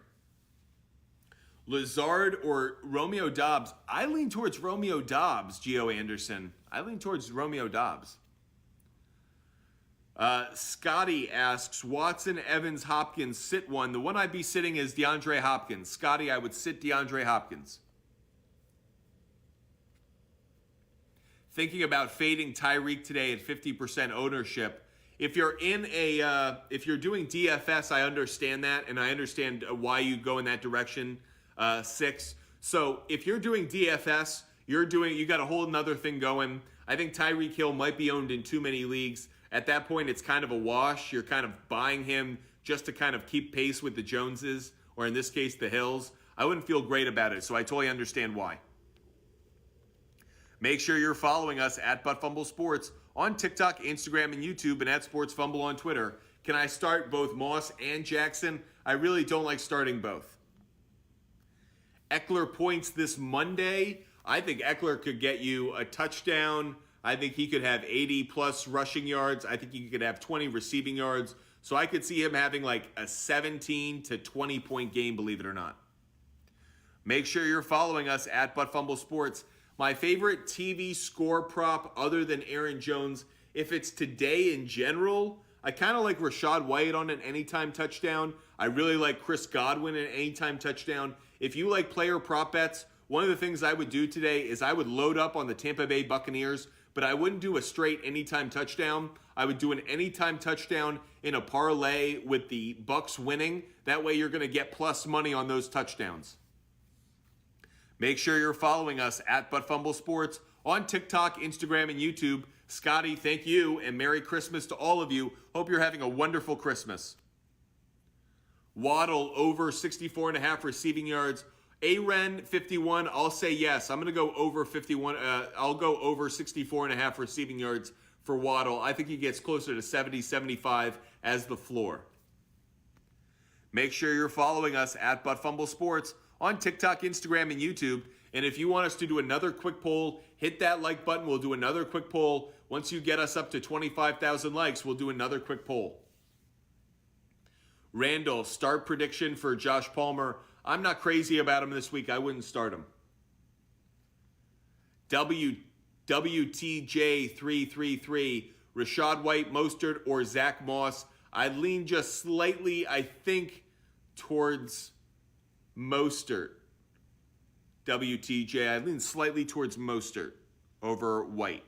Lazard or Romeo Doubs? I lean towards Romeo Doubs, Gio Anderson. I lean towards Romeo Doubs. Scotty asks, Watson, Evans, Hopkins, sit one. The one I'd be sitting is DeAndre Hopkins. Scotty, I would sit DeAndre Hopkins. Thinking about fading Tyreek today at 50% ownership. If you're doing DFS, I understand that, and I understand why you go in that direction. 6. So if you're doing DFS, you got a whole another thing going. I think Tyreek Hill might be owned in too many leagues. At that point, it's kind of a wash. You're kind of buying him just to kind of keep pace with the Joneses, or in this case, the Hills. I wouldn't feel great about it, so I totally understand why. Make sure you're following us at But Fumble Sports on TikTok, Instagram, and YouTube, and at Sports Fumble on Twitter. Can I start both Moss and Jackson? I really don't like starting both. Eckler points this Monday. I think Eckler could get you a touchdown. I think he could have 80-plus rushing yards. I think he could have 20 receiving yards. So I could see him having like a 17 to 20 point game, believe it or not. Make sure you're following us at ButtFumble Sports. My favorite TV score prop other than Aaron Jones, if it's today in general, I kind of like Rachaad White on an anytime touchdown. I really like Chris Godwin an anytime touchdown. If you like player prop bets, one of the things I would do today is I would load up on the Tampa Bay Buccaneers, but I wouldn't do a straight anytime touchdown. I would do an anytime touchdown in a parlay with the Bucs winning. That way you're going to get plus money on those touchdowns. Make sure you're following us at ButtFumble Sports on TikTok, Instagram, and YouTube. Scotty, thank you, and Merry Christmas to all of you. Hope you're having a wonderful Christmas. Waddle over 64.5 receiving yards. Aren 51, I'll say yes. I'm going to go over 51. I'll go over 64.5 receiving yards for Waddle. I think he gets closer to 70, 75 as the floor. Make sure you're following us at ButtFumble Sports on TikTok, Instagram, and YouTube. And if you want us to do another quick poll, hit that like button. We'll do another quick poll. Once you get us up to 25,000 likes, we'll do another quick poll. Randall, start prediction for Josh Palmer. I'm not crazy about him this week. I wouldn't start him. WTJ333, Rachaad White, Mostert, or Zach Moss. I'd lean just slightly, I think, towards Mostert. WTJ, I lean slightly towards Mostert over White.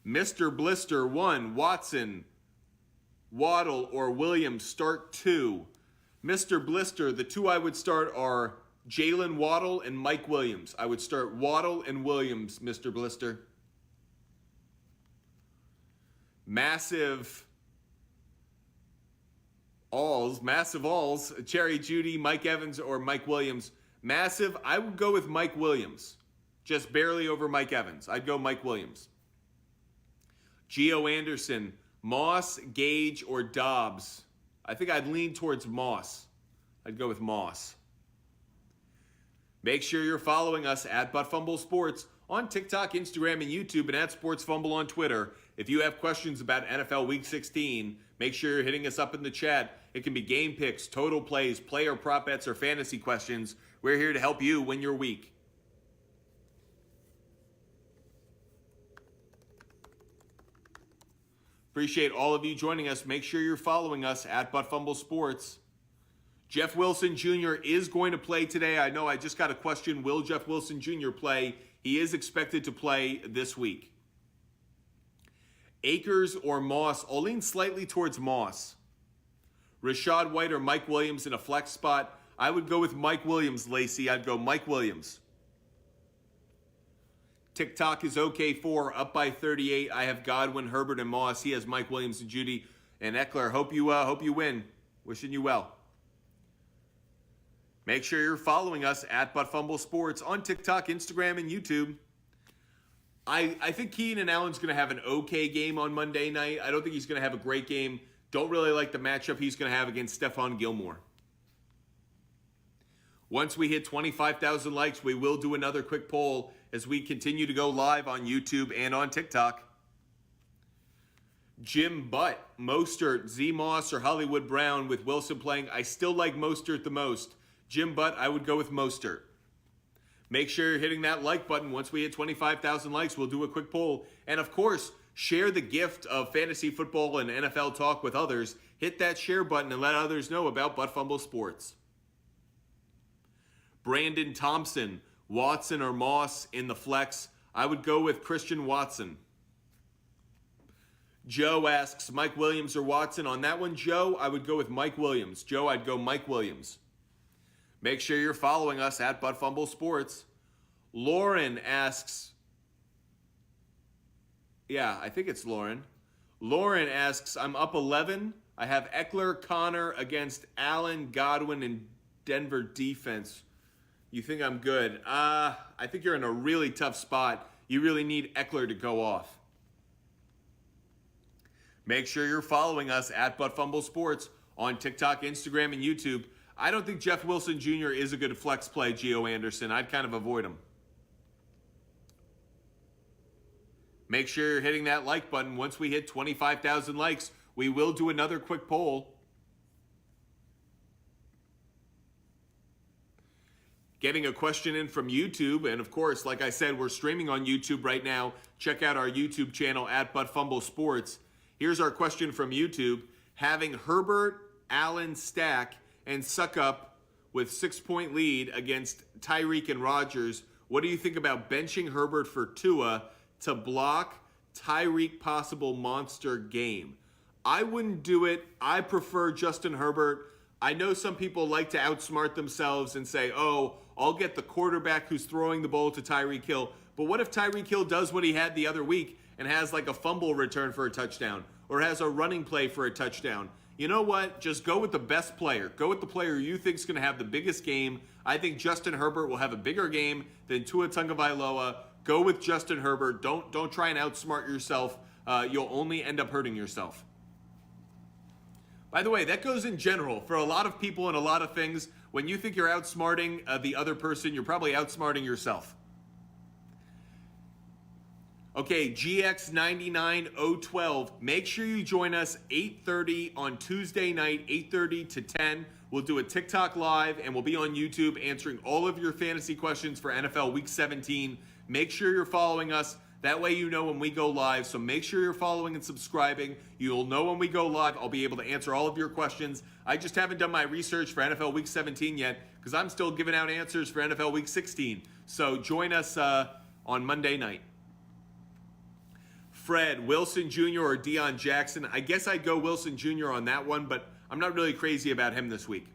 Mr. Blister 1, Watson, Waddle, or Williams, start 2. Mr. Blister, the 2 I would start are Jalen Waddle and Mike Williams. I would start Waddle and Williams, Mr. Blister. Massive alls, Cherry Judy, Mike Evans, or Mike Williams. Massive, I would go with Mike Williams. Just barely over Mike Evans. I'd go Mike Williams. Gio Anderson, Moss, Gage, or Dobbs. I think I'd lean towards Moss. I'd go with Moss. Make sure you're following us at ButtFumble Sports on TikTok, Instagram, and YouTube, and at SportsFumble on Twitter. If you have questions about NFL Week 16, make sure you're hitting us up in the chat. It can be game picks, total plays, player prop bets, or fantasy questions. We're here to help you win your week. Appreciate all of you joining us. Make sure you're following us at ButtFumble Sports. Jeff Wilson Jr. is going to play today. I know I just got a question. Will Jeff Wilson Jr. play? He is expected to play this week. Akers or Moss? I'll lean slightly towards Moss. Rachaad White or Mike Williams in a flex spot? I would go with Mike Williams, Lacey. I'd go Mike Williams. TikTok is OK4, up by 38. I have Godwin, Herbert, and Moss. He has Mike Williams and Judy and Eckler. Hope you win. Wishing you well. Make sure you're following us at ButtFumble Sports on TikTok, Instagram, and YouTube. I think Keenan Allen's going to have an okay game on Monday night. I don't think he's going to have a great game. Don't really like the matchup he's going to have against Stephon Gilmore. Once we hit 25,000 likes, we will do another quick poll as we continue to go live on YouTube and on TikTok. Jim Butt, Mostert, Z Moss, or Hollywood Brown with Wilson playing. I still like Mostert the most. Jim Butt, I would go with Mostert. Make sure you're hitting that like button. Once we hit 25,000 likes, we'll do a quick poll. And of course, share the gift of fantasy football and NFL talk with others. Hit that share button and let others know about ButtFumble Sports. Brandon Thompson, Watson or Moss in the flex. I would go with Christian Watson. Joe asks Mike Williams or Watson. On that one, Joe, I would go with Mike Williams. Joe, I'd go Mike Williams. Make sure you're following us at ButtFumble Sports. Lauren asks, I think it's Lauren. Lauren asks, I'm up 11. I have Eckler, Connor against Allen, Godwin, and Denver defense. You think I'm good? I think you're in a really tough spot. You really need Eckler to go off. Make sure you're following us at ButtFumble Sports on TikTok, Instagram, and YouTube. I don't think Jeff Wilson Jr. is a good flex play, Gio Anderson. I'd kind of avoid him. Make sure you're hitting that like button. Once we hit 25,000 likes, we will do another quick poll. Getting a question in from YouTube, and of course, like I said, we're streaming on YouTube right now. Check out our YouTube channel at Fumble Sports. Here's our question from YouTube. Having Herbert, Allen stack, and suck up with 6-point lead against Tyreek and Rodgers, what do you think about benching Herbert for Tua to block Tyreek possible monster game? I wouldn't do it. I prefer Justin Herbert. I know some people like to outsmart themselves and say, oh, I'll get the quarterback who's throwing the ball to Tyreek Hill. But what if Tyreek Hill does what he had the other week and has like a fumble return for a touchdown or has a running play for a touchdown? You know what? Just go with the best player. Go with the player you think is going to have the biggest game. I think Justin Herbert will have a bigger game than Tua Tagovailoa. Go with Justin Herbert. Don't try and outsmart yourself. You'll only end up hurting yourself. By the way, that goes in general for a lot of people and a lot of things. When you think you're outsmarting the other person, you're probably outsmarting yourself. Okay, GX99012. Make sure you join us 8:30 on Tuesday night, 8:30 to 10. We'll do a TikTok live and we'll be on YouTube answering all of your fantasy questions for NFL Week 17. Make sure you're following us. That way you know when we go live. So make sure you're following and subscribing. You'll know when we go live. I'll be able to answer all of your questions. I just haven't done my research for NFL Week 17 yet because I'm still giving out answers for NFL Week 16. So join us on Monday night. Fred, Wilson Jr. or Deion Jackson. I guess I'd go Wilson Jr. on that one, but I'm not really crazy about him this week.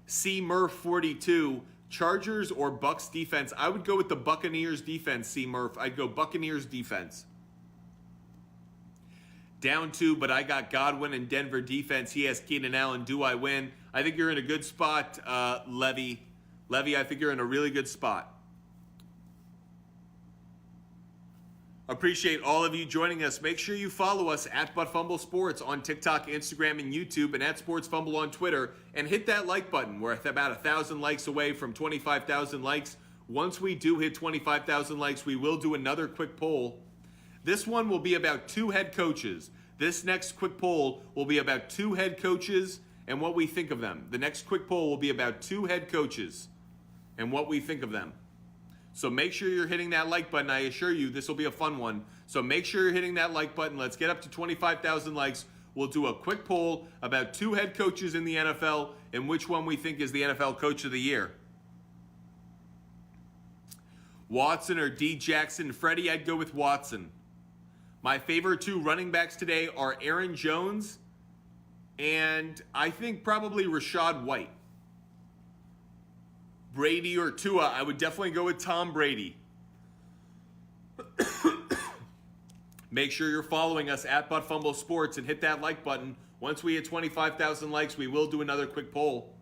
C. Murph 42. Chargers or Bucs defense? I would go with the Buccaneers defense, C. Murph. I'd go Buccaneers defense. Down 2, but I got Godwin and Denver defense. He has Keenan Allen. Do I win? I think you're in a good spot, Levy. Levy, I think you're in a really good spot. Appreciate all of you joining us. Make sure you follow us at Fumble Sports on TikTok, Instagram, and YouTube, and at Sports Fumble on Twitter. And hit that like button. We're at about 1,000 likes away from 25,000 likes. Once we do hit 25,000 likes, we will do another quick poll. This one will be about 2 head coaches. This next quick poll will be about 2 head coaches and what we think of them. The next quick poll will be about 2 head coaches and what we think of them. So make sure you're hitting that like button. I assure you this will be a fun one. So make sure you're hitting that like button. Let's get up to 25,000 likes. We'll do a quick poll about 2 head coaches in the NFL and which one we think is the NFL Coach of the Year. Watson or D. Jackson? Freddie, I'd go with Watson. My favorite 2 running backs today are Aaron Jones and I think probably Rachaad White. Brady or Tua, I would definitely go with Tom Brady. Make sure you're following us at Fumble Sports and hit that like button. Once we hit 25,000 likes, we will do another quick poll.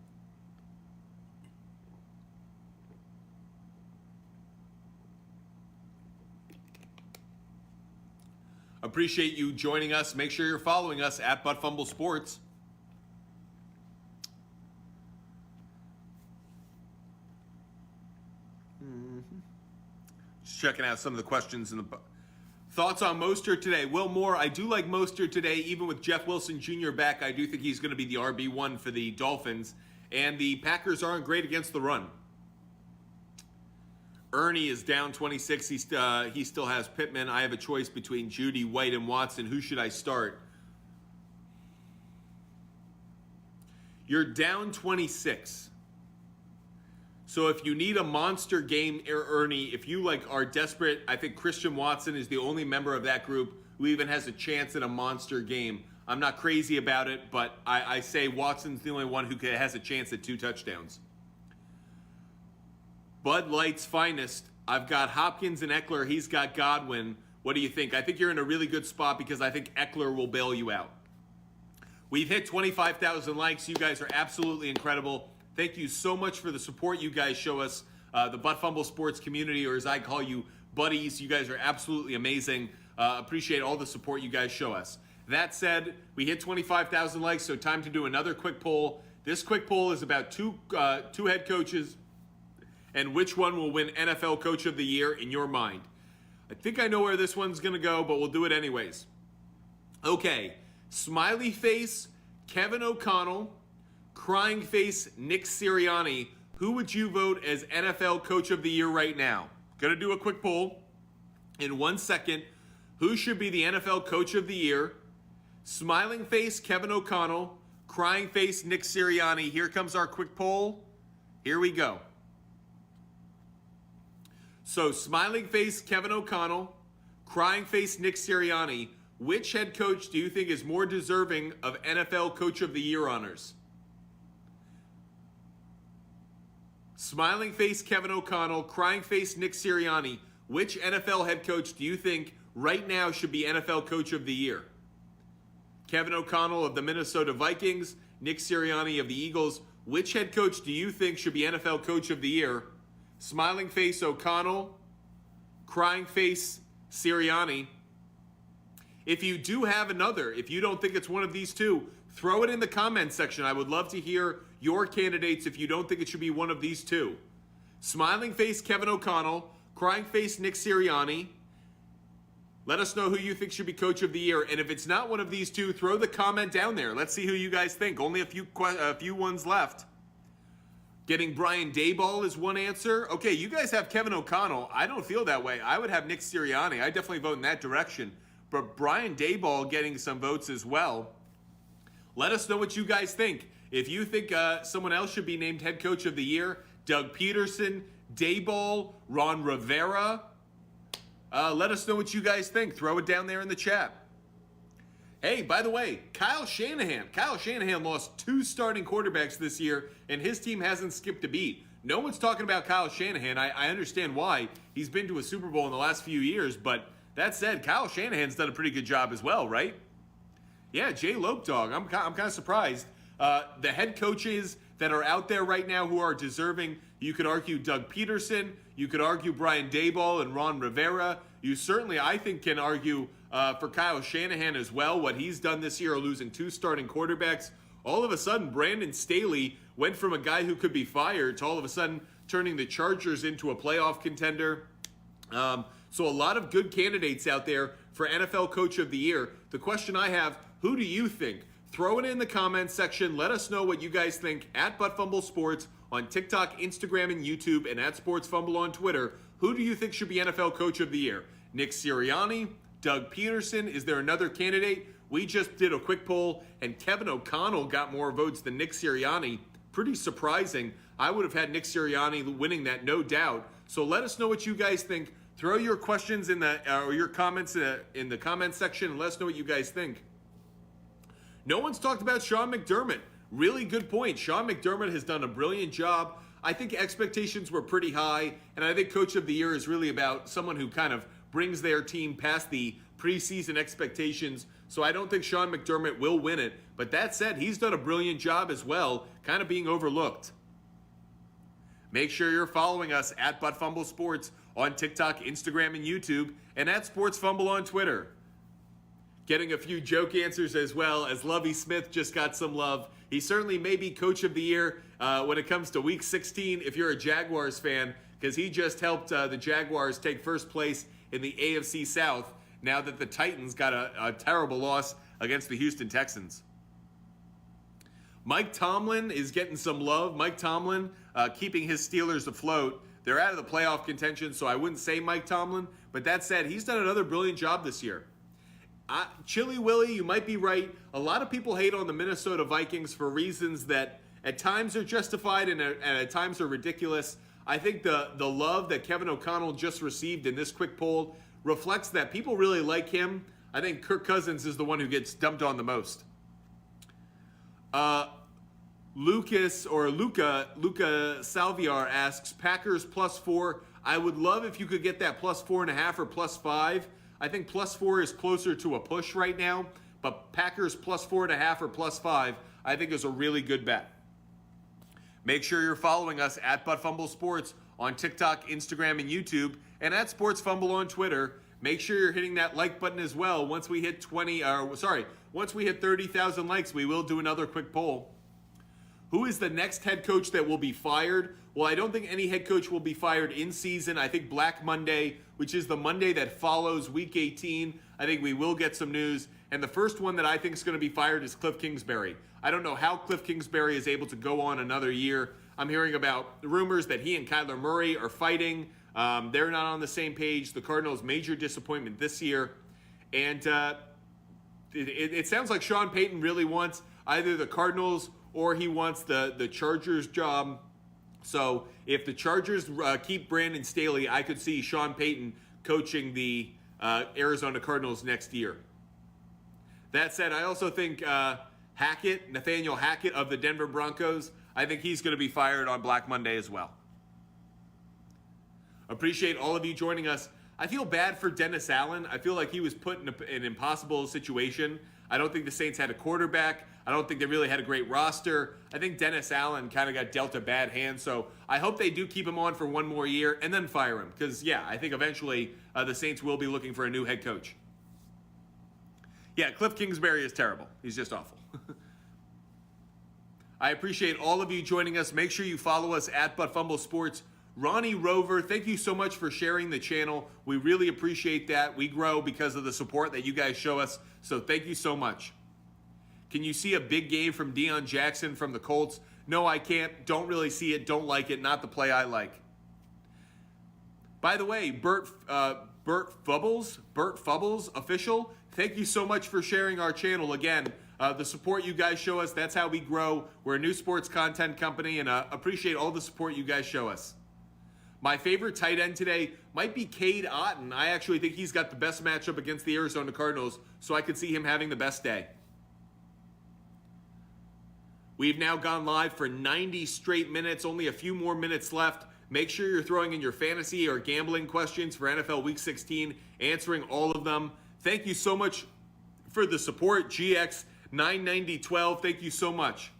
Appreciate you joining us. Make sure you're following us at Fumble Sports. Just checking out some of the questions in the thoughts on Mostert today. Will Moore, I do like Mostert today, even with Jeff Wilson Jr. back. I do think he's going to be the RB1 for the Dolphins. And the Packers aren't great against the run. Ernie is down 26. He still has Pittman. I have a choice between Judy, White, and Watson. Who should I start? You're down 26. So if you need a monster game, Ernie, if you are desperate, I think Christian Watson is the only member of that group who even has a chance at a monster game. I'm not crazy about it, but I say Watson's the only one who has a chance at 2 touchdowns. Bud Light's finest. I've got Hopkins and Eckler. He's got Godwin. What do you think? I think you're in a really good spot because I think Eckler will bail you out. We've hit 25,000 likes. You guys are absolutely incredible. Thank you so much for the support you guys show us. The Fumble Sports community, or as I call you, buddies. You guys are absolutely amazing. Appreciate all the support you guys show us. That said, we hit 25,000 likes, so time to do another quick poll. This quick poll is about two head coaches and which one will win NFL Coach of the Year in your mind. I think I know where this one's going to go, but we'll do it anyways. Okay, Smiley face Kevin O'Connell, crying face Nick Sirianni. Who would you vote as NFL Coach of the Year right now? Gonna do a quick poll in 1 second. Who should be the NFL Coach of the Year? Smiling face Kevin O'Connell, crying face Nick Sirianni. Here comes our quick poll. Here we go. So smiling face Kevin O'Connell, crying face Nick Sirianni. Which head coach do you think is more deserving of NFL Coach of the Year honors? Smiling face Kevin O'Connell, crying face Nick Sirianni. Which NFL head coach do you think right now should be NFL Coach of the Year? Kevin O'Connell of the Minnesota Vikings, Nick Sirianni of the Eagles. Which head coach do you think should be NFL Coach of the Year? Smiling face O'Connell, crying face Sirianni. If you do have another, if you don't think it's one of these two, throw it in the comments section. I would love to hear your candidates if you don't think it should be one of these two. Smiling face Kevin O'Connell, crying face Nick Sirianni. Let us know who you think should be Coach of the Year. And if it's not one of these two, throw the comment down there. Let's see who you guys think. Only a few ones left. Getting Brian Daboll is one answer. Okay, you guys have Kevin O'Connell. I don't feel that way. I would have Nick Sirianni. I definitely vote in that direction. But Brian Daboll getting some votes as well. Let us know what you guys think. If you think someone else should be named Head Coach of the Year, Doug Peterson, Daboll, Ron Rivera, let us know what you guys think. Throw it down there in the chat. Hey, by the way, Kyle Shanahan. Kyle Shanahan lost 2 starting quarterbacks this year, and his team hasn't skipped a beat. No one's talking about Kyle Shanahan. I understand why. He's been to a Super Bowl in the last few years, but that said, Kyle Shanahan's done a pretty good job as well, right? Yeah, Jay Lopedog. I'm kind of surprised. The head coaches that are out there right now who are deserving, you could argue Doug Peterson. You could argue Brian Daboll and Ron Rivera. You certainly, I think, can argue for Kyle Shanahan as well. What he's done this year, losing 2 starting quarterbacks. All of a sudden, Brandon Staley went from a guy who could be fired to all of a sudden turning the Chargers into a playoff contender. So a lot of good candidates out there for NFL Coach of the Year. The question I have, who do you think? Throw it in the comments section. Let us know what you guys think at ButtFumble Sports on TikTok, Instagram, and YouTube, and at SportsFumble on Twitter. Who do you think should be NFL Coach of the Year? Nick Sirianni? Doug Peterson? Is there another candidate? We just did a quick poll, and Kevin O'Connell got more votes than Nick Sirianni. Pretty surprising. I would have had Nick Sirianni winning that, no doubt. So let us know what you guys think. Throw your questions in the or your comments in the comment section, and let us know what you guys think. No one's talked about Sean McDermott. Really good point. Sean McDermott has done a brilliant job. I think expectations were pretty high, and I think Coach of the Year is really about someone who kind of brings their team past the preseason expectations. So I don't think Sean McDermott will win it. But that said, he's done a brilliant job as well, kind of being overlooked. Make sure you're following us at ButtFumble Sports on TikTok, Instagram, and YouTube, and at SportsFumble on Twitter. Getting a few joke answers as well, as Lovie Smith just got some love. He certainly may be Coach of the Year when it comes to Week 16 if you're a Jaguars fan, because he just helped the Jaguars take first place in the AFC South now that the Titans got a terrible loss against the Houston Texans. Mike Tomlin is getting some love. Mike Tomlin keeping his Steelers afloat. They're out of the playoff contention, so I wouldn't say Mike Tomlin. But that said, he's done another brilliant job this year. Chili Willy, you might be right. A lot of people hate on the Minnesota Vikings for reasons that at times are justified and at times are ridiculous. I think the love that Kevin O'Connell just received in this quick poll reflects that people really like him. I think Kirk Cousins is the one who gets dumped on the most. Luca Salviar asks, Packers +4. I would love if you could get that +4.5 or +5. I think +4 is closer to a push right now, but Packers +4.5 or +5, I think is a really good bet. Make sure you're following us at ButtFumble Sports on TikTok, Instagram, and YouTube, and at SportsFumble on Twitter. Make sure you're hitting that like button as well. Once we hit 30,000 likes, we will do another quick poll. Who is the next head coach that will be fired? Well, I don't think any head coach will be fired in season. I think Black Monday, which is the Monday that follows Week 18, I think we will get some news. And the first one that I think is going to be fired is Cliff Kingsbury. I don't know how Cliff Kingsbury is able to go on another year. I'm hearing about rumors that he and Kyler Murray are fighting. They're not on the same page. The Cardinals' major disappointment this year. And it sounds like Sean Payton really wants either the Cardinals or he wants the Chargers job. So if the Chargers keep Brandon Staley, I could see Sean Payton coaching the Arizona Cardinals next year. That said, I also think Nathaniel Hackett of the Denver Broncos, I think he's going to be fired on Black Monday as well. Appreciate all of you joining us. I feel bad for Dennis Allen. I feel like he was put in an impossible situation. I don't think the Saints had a quarterback. I don't think they really had a great roster. I think Dennis Allen kind of got dealt a bad hand. So I hope they do keep him on for one more year and then fire him. Because, yeah, I think eventually the Saints will be looking for a new head coach. Yeah, Cliff Kingsbury is terrible. He's just awful. I appreciate all of you joining us. Make sure you follow us at Fumble Sports. Ronnie Rover, thank you so much for sharing the channel. We really appreciate that. We grow because of the support that you guys show us. So thank you so much. Can you see a big game from Deion Jackson from the Colts? No, I can't. Don't really see it. Don't like it. Not the play I like. By the way, Bert Fumbles official, thank you so much for sharing our channel. Again, the support you guys show us, that's how we grow. We're a new sports content company, and appreciate all the support you guys show us. My favorite tight end today might be Cade Otton. I actually think he's got the best matchup against the Arizona Cardinals, so I could see him having the best day. We've now gone live for 90 straight minutes, only a few more minutes left. Make sure you're throwing in your fantasy or gambling questions for NFL Week 16, answering all of them. Thank you so much for the support. GX99012, thank you so much.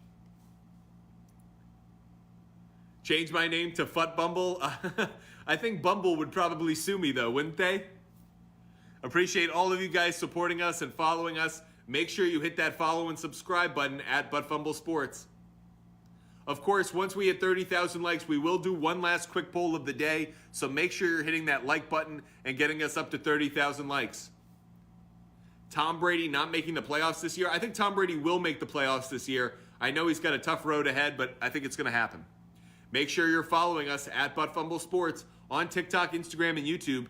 Change my name to Fut Bumble. I think Bumble would probably sue me though, wouldn't they? Appreciate all of you guys supporting us and following us. Make sure you hit that follow and subscribe button at Fumble Sports. Of course, once we hit 30,000 likes, we will do one last quick poll of the day. So make sure you're hitting that like button and getting us up to 30,000 likes. Tom Brady not making the playoffs this year. I think Tom Brady will make the playoffs this year. I know he's got a tough road ahead, but I think it's going to happen. Make sure you're following us at Fumble Sports on TikTok, Instagram, and YouTube.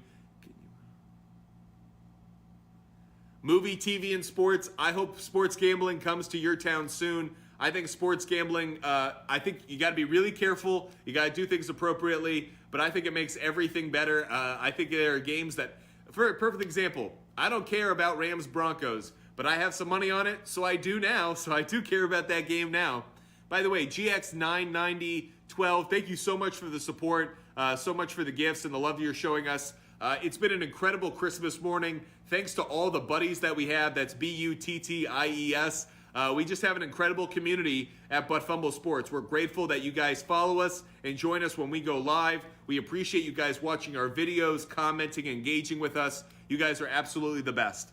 Movie, TV, and sports. I hope sports gambling comes to your town soon. I think sports gambling, I think you got to be really careful. You got to do things appropriately, but I think it makes everything better. I think there are games that, for a perfect example, I don't care about Rams Broncos, but I have some money on it, so I do now. So I do care about that game now. By the way, GX99012, thank you so much for the support, so much for the gifts and the love you're showing us. It's been an incredible Christmas morning. Thanks to all the buddies that we have. That's BUTTIES. We just have an incredible community at Fumble Sports. We're grateful that you guys follow us and join us when we go live. We appreciate you guys watching our videos, commenting, engaging with us. You guys are absolutely the best.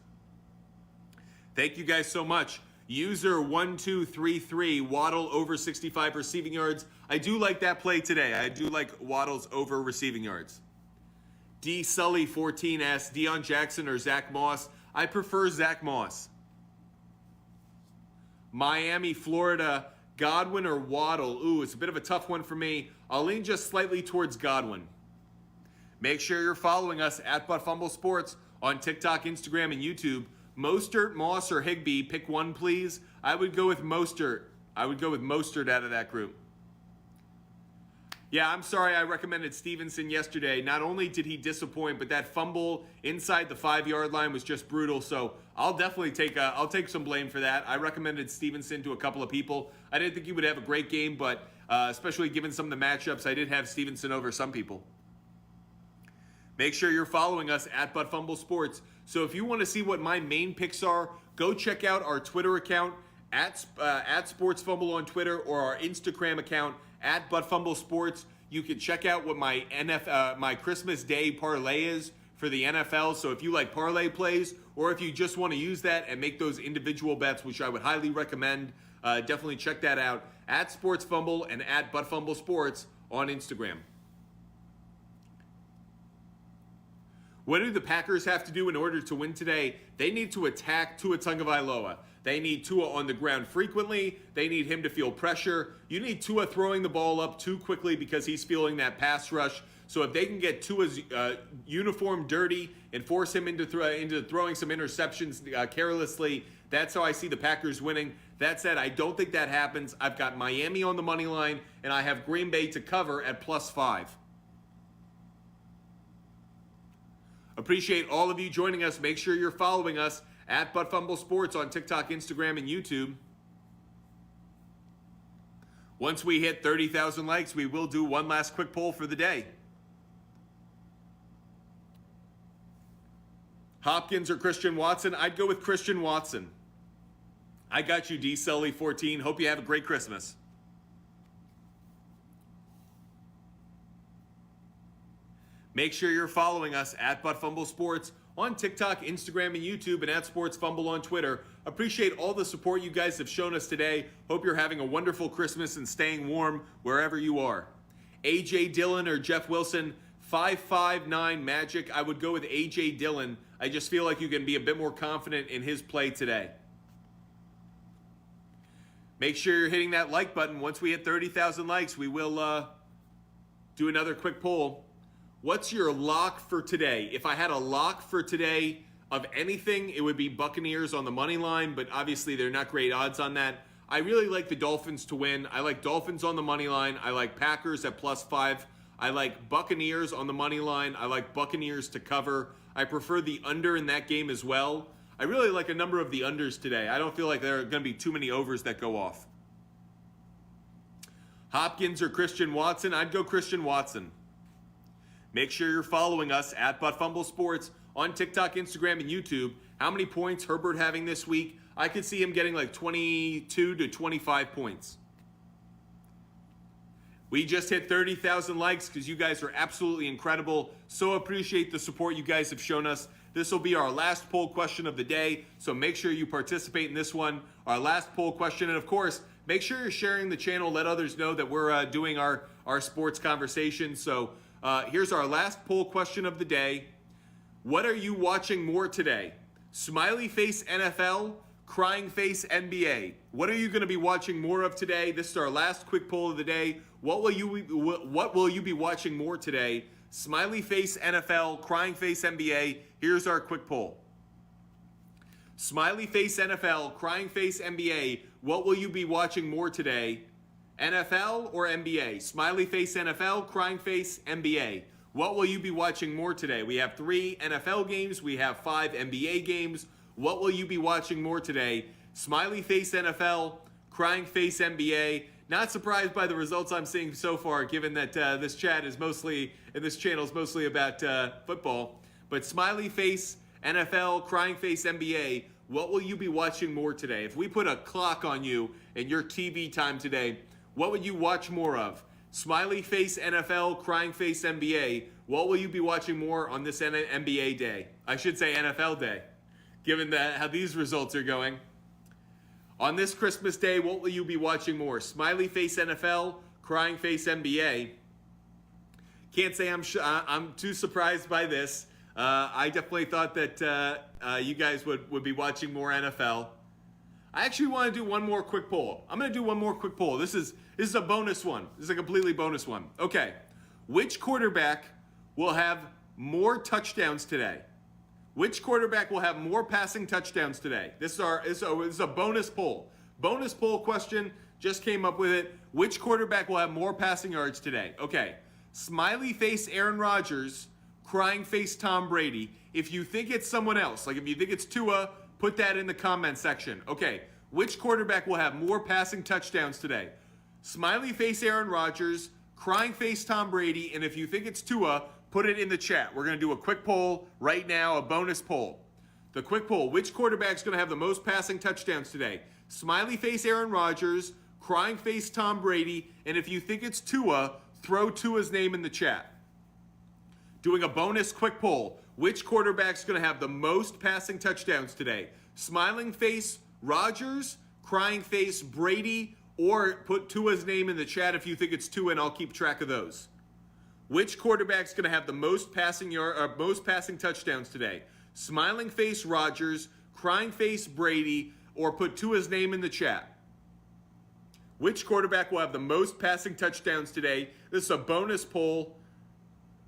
Thank you guys so much. User 1233, Waddle over 65 receiving yards. I do like that play today. I do like Waddle's over receiving yards. D Sully 14 asks, Deion Jackson or Zach Moss? I prefer Zach Moss. Miami, Florida, Godwin or Waddle? Ooh, it's a bit of a tough one for me. I'll lean just slightly towards Godwin. Make sure you're following us at Fumble Sports on TikTok, Instagram, and YouTube. Mostert, Moss, or Higbee, pick one, please. I would go with Mostert. I would go with Mostert out of that group. Yeah, I'm sorry I recommended Stevenson yesterday. Not only did he disappoint, but that fumble inside the 5-yard line was just brutal. So I'll definitely take some blame for that. I recommended Stevenson to a couple of people. I didn't think he would have a great game, but especially given some of the matchups, I did have Stevenson over some people. Make sure you're following us at Fumble Sports. So if you want to see what my main picks are, go check out our Twitter account at SportsFumble on Twitter, or our Instagram account at Fumble Sports. You can check out what my my Christmas Day Parlay is for the NFL. So if you like parlay plays, or if you just want to use that and make those individual bets, which I would highly recommend, Definitely check that out at Sports Fumble and at But Fumble Sports on Instagram. What do the Packers have to do in order to win today? They need to attack Tua Tagovailoa. They need Tua on the ground frequently. They need him to feel pressure. You need Tua throwing the ball up too quickly because he's feeling that pass rush. So if they can get Tua's uniform dirty and force him into throwing some interceptions carelessly, that's how I see the Packers winning. That said, I don't think that happens. I've got Miami on the money line, and I have Green Bay to cover at +5. Appreciate all of you joining us. Make sure you're following us at But Fumble Sports on TikTok, Instagram, and YouTube. Once we hit 30,000 likes, we will do one last quick poll for the day. Hopkins or Christian Watson? I'd go with Christian Watson. I got you, D. Sully 14. Hope you have a great Christmas. Make sure you're following us at But Fumble Sports on TikTok, Instagram, and YouTube, and at Sports Fumble on Twitter. Appreciate all the support you guys have shown us today. Hope you're having a wonderful Christmas and staying warm wherever you are. A.J. Dillon or Jeff Wilson, 5.59 Magic. I would go with A.J. Dillon. I just feel like you can be a bit more confident in his play today. Make sure you're hitting that like button. Once we hit 30,000 likes, we will do another quick poll. What's your lock for today? If I had a lock for today of anything, it would be Buccaneers on the money line, but obviously they're not great odds on that. I really like the Dolphins to win. I like Dolphins on the money line. I like Packers at +5. I like Buccaneers on the money line. I like Buccaneers to cover. I prefer the under in that game as well. I really like a number of the unders today. I don't feel like there are going to be too many overs that go off. Hopkins or Christian Watson? I'd go Christian Watson. Make sure you're following us at But Fumble Sports on TikTok, Instagram, and YouTube. How many points Herbert having this week? I could see him getting like 22 to 25 points. We just hit 30,000 likes because you guys are absolutely incredible. So appreciate the support you guys have shown us. This will be our last poll question of the day, so make sure you participate in this one. Our last poll question, and of course, make sure you're sharing the channel. Let others know that we're doing our sports conversation. So here's our last poll question of the day. What are you watching more today? Smiley face NFL, crying face NBA. What are you going to be watching more of today? This is our last quick poll of the day. What will you be watching more today? Smiley face NFL, crying face NBA. Here's our quick poll. Smiley face NFL, crying face NBA. What will you be watching more today? NFL or NBA? Smiley face NFL, crying face NBA. What will you be watching more today? We have 3 NFL games. We have 5 NBA games. What will you be watching more today? Smiley face NFL, crying face NBA. Not surprised by the results I'm seeing so far, given that this chat is mostly, and this channel is mostly about football. But smiley face NFL, crying face NBA. What will you be watching more today? If we put a clock on you and your TV time today, what would you watch more of? Smiley face NFL, crying face NBA. What will you be watching more on this NBA day? I should say NFL day, given how these results are going. On this Christmas day, what will you be watching more? Smiley face NFL, crying face NBA. Can't say I'm too surprised by this. I definitely thought that you guys would be watching more NFL. I actually want to do one more quick poll. I'm going to do one more quick poll. This is a bonus one. This is a completely bonus one. Okay. Which quarterback will have more touchdowns today? Which quarterback will have more passing touchdowns today? This is a bonus poll. Bonus poll question. Just came up with it. Which quarterback will have more passing yards today? Okay. Smiley face Aaron Rodgers, crying face Tom Brady. If you think it's someone else, like if you think it's Tua, put that in the comment section. Okay. Which quarterback will have more passing touchdowns today? Smiley face Aaron Rodgers, crying face Tom Brady, and if you think it's Tua, put it in the chat. We're going to do a quick poll right now, a bonus poll. The quick poll, which quarterback's going to have the most passing touchdowns today? Smiley face Aaron Rodgers, crying face Tom Brady, and if you think it's Tua, throw Tua's name in the chat. Doing a bonus quick poll, which quarterback's going to have the most passing touchdowns today? Smiling face Rodgers, crying face Brady, or put Tua's name in the chat if you think it's Tua, and I'll keep track of those. Which quarterback's going to have the most passing touchdowns today? Smiling face Rodgers, crying face Brady, or put Tua's name in the chat. Which quarterback will have the most passing touchdowns today? This is a bonus poll.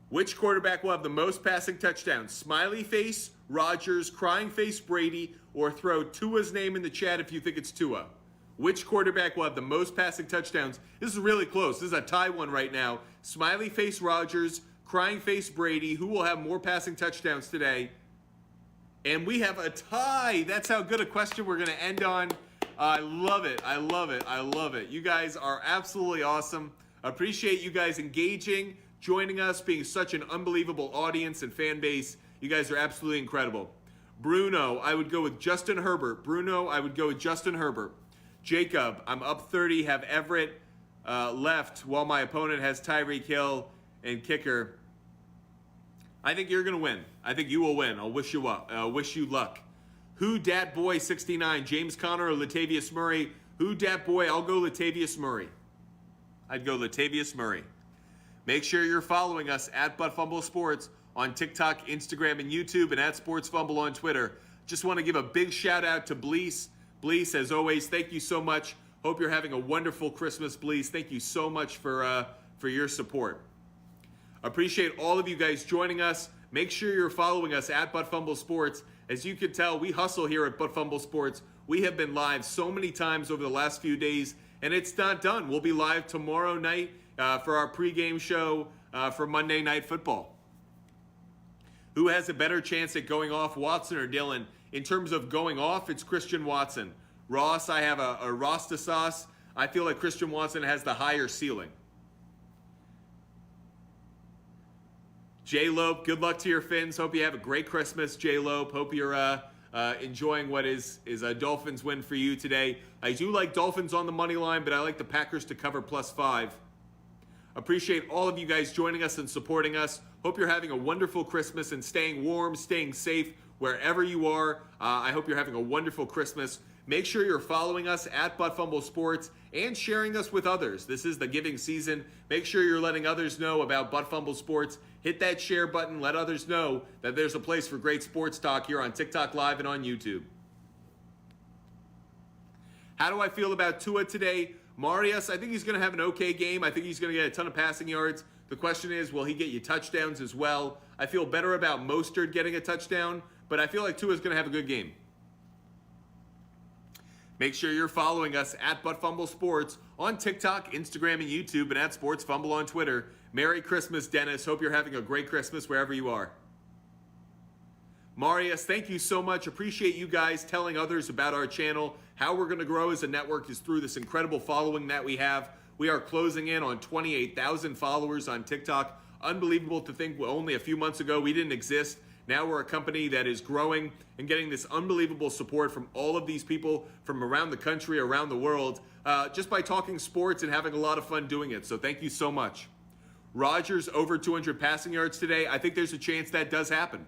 Which quarterback will have the most passing touchdowns? Smiley face Rodgers, crying face Brady, or throw Tua's name in the chat if you think it's Tua. Which quarterback will have the most passing touchdowns? This is really close. This is a tie one right now. Smiley face Rodgers, crying face Brady. Who will have more passing touchdowns today? And we have a tie. That's how good a question we're going to end on. I love it. I love it. I love it. You guys are absolutely awesome. Appreciate you guys engaging, joining us, being such an unbelievable audience and fan base. You guys are absolutely incredible. Bruno, I would go with Justin Herbert. Bruno, I would go with Justin Herbert. Jacob, I'm up 30, have Everett left while my opponent has Tyreek Hill and kicker. I think you're going to win. I think you will win. I'll wish you luck. Who dat boy 69, James Conner or Latavius Murray? Who dat boy? I'll go Latavius Murray. I'd go Latavius Murray. Make sure you're following us at ButtFumble Sports on TikTok, Instagram, and YouTube, and at SportsFumble on Twitter. Just want to give a big shout out to Bleece. Bleece, as always, thank you so much. Hope you're having a wonderful Christmas, Bleece. Thank you so much for your support. Appreciate all of you guys joining us. Make sure you're following us at ButtFumble Sports. As you can tell, we hustle here at ButtFumble Sports. We have been live so many times over the last few days, and it's not done. We'll be live tomorrow night for our pregame show for Monday Night Football. Who has a better chance at going off, Watson or Dylan? In terms of going off, it's Christian Watson. Ross, I have a Rasta sauce. I feel like Christian Watson has the higher ceiling. J-Lope, good luck to your Finns. Hope you have a great Christmas, J-Lope. Hope you're enjoying what is a Dolphins win for you today. I do like Dolphins on the money line, but I like the Packers to cover +5. Appreciate all of you guys joining us and supporting us. Hope you're having a wonderful Christmas and staying warm, staying safe wherever you are. I hope you're having a wonderful Christmas. Make sure you're following us at ButtFumble Sports and sharing us with others. This is the giving season. Make sure you're letting others know about ButtFumble Sports. Hit that share button. Let others know that there's a place for great sports talk here on TikTok Live and on YouTube. How do I feel about Tua today? Marius, I think he's going to have an okay game. I think he's going to get a ton of passing yards. The question is, will he get you touchdowns as well? I feel better about Mostert getting a touchdown, but I feel like Tua's going to have a good game. Make sure you're following us at ButtFumble Sports on TikTok, Instagram, and YouTube, and at SportsFumble on Twitter. Merry Christmas, Dennis. Hope you're having a great Christmas wherever you are. Marius, thank you so much. Appreciate you guys telling others about our channel. How we're going to grow as a network is through this incredible following that we have. We are closing in on 28,000 followers on TikTok. Unbelievable to think only a few months ago we didn't exist. Now we're a company that is growing and getting this unbelievable support from all of these people from around the country, around the world, just by talking sports and having a lot of fun doing it. So thank you so much. Rodgers over 200 passing yards today. I think there's a chance that does happen.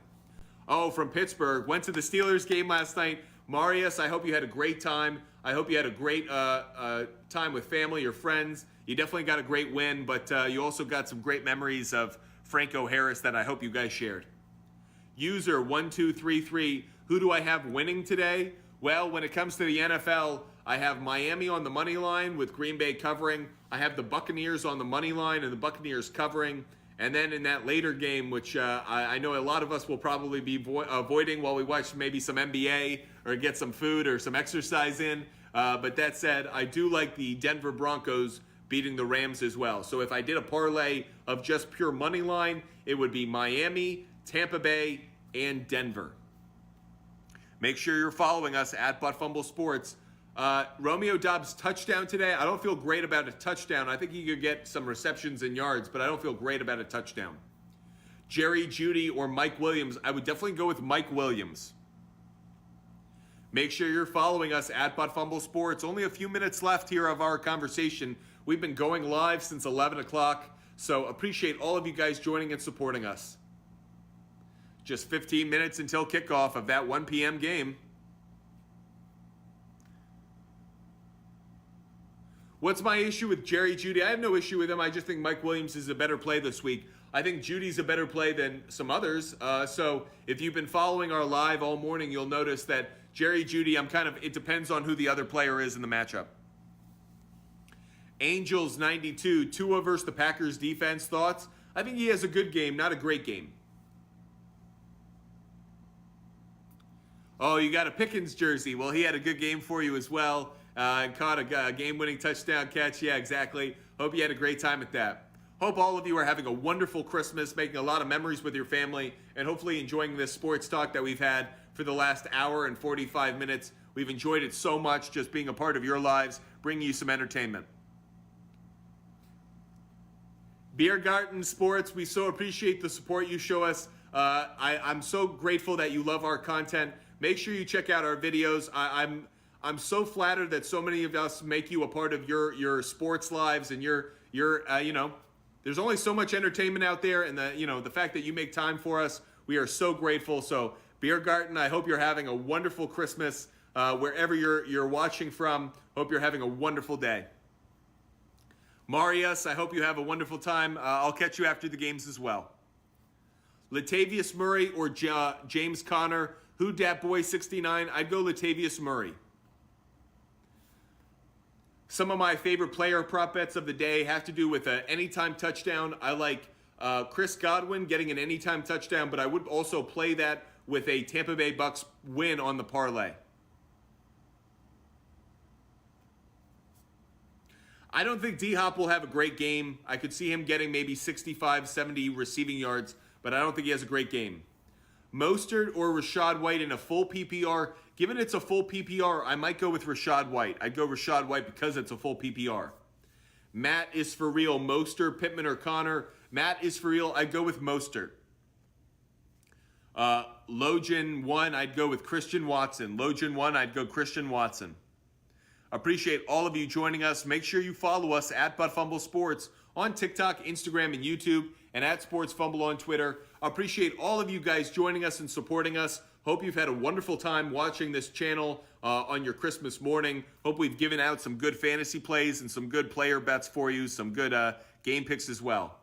Oh, from Pittsburgh. Went to the Steelers game last night. Marius, I hope you had a great time. I hope you had a great time with family or friends. You definitely got a great win, but you also got some great memories of Franco Harris that I hope you guys shared. User 1233, who do I have winning today? Well, when it comes to the NFL, I have Miami on the money line with Green Bay covering. I have the Buccaneers on the money line and the Buccaneers covering. And then in that later game, which I know a lot of us will probably be avoiding while we watch maybe some NBA or get some food or some exercise in. But that said, I do like the Denver Broncos beating the Rams as well. So if I did a parlay of just pure money line, it would be Miami, Tampa Bay, and Denver. Make sure you're following us at ButtFumble Sports. Romeo Doubs touchdown today. I don't feel great about a touchdown. I think he could get some receptions and yards, but I don't feel great about a touchdown. Jerry Jeudy or Mike Williams. I would definitely go with Mike Williams. Make sure you're following us at ButtFumble Sports. Only a few minutes left here of our conversation. We've been going live since 11 o'clock, so appreciate all of you guys joining and supporting us. Just 15 minutes until kickoff of that 1 p.m. game. What's my issue with Jerry Jeudy? I have no issue with him. I just think Mike Williams is a better play this week. I think Judy's a better play than some others. So if you've been following our live all morning, you'll notice that Jerry Jeudy, it depends on who the other player is in the matchup. Angels 92, Tua versus the Packers defense. Thoughts? I think he has a good game, not a great game. Oh, you got a Pickens jersey. Well, he had a good game for you as well. And caught a game-winning touchdown catch. Yeah, exactly. Hope you had a great time at that. Hope all of you are having a wonderful Christmas, making a lot of memories with your family, and hopefully enjoying this sports talk that we've had for the last hour and 45 minutes. We've enjoyed it so much, just being a part of your lives, bringing you some entertainment. Beer Garden Sports, we so appreciate the support you show us. I'm so grateful that you love our content. Make sure you check out our videos. I'm so flattered that so many of us make you a part of your sports lives, and there's only so much entertainment out there, and the fact that you make time for us, we are so grateful. So Beer Garden, I hope you're having a wonderful Christmas wherever you're watching from. Hope you're having a wonderful day. Marius, I hope you have a wonderful time. I'll catch you after the games as well. Latavius Murray or James Conner, who dat boy 69? I'd go Latavius Murray. Some of my favorite player prop bets of the day have to do with an anytime touchdown. I like Chris Godwin getting an anytime touchdown, but I would also play that with a Tampa Bay Bucs win on the parlay. I don't think D-Hop will have a great game. I could see him getting maybe 65, 70 receiving yards, but I don't think he has a great game. Mostert or Rachaad White in a full PPR. Given it's a full PPR, I might go with Rachaad White. I'd go Rachaad White because it's a full PPR. Matt is for real. Mostert, Pittman, or Connor. Matt is for real. I'd go with Mostert. Logan 1, I'd go with Christian Watson. Logan 1, I'd go Christian Watson. Appreciate all of you joining us. Make sure you follow us at Fumble Sports on TikTok, Instagram, and YouTube, and at Sports Fumble on Twitter. Appreciate all of you guys joining us and supporting us. Hope you've had a wonderful time watching this channel on your Christmas morning. Hope we've given out some good fantasy plays and some good player bets for you, some good game picks as well.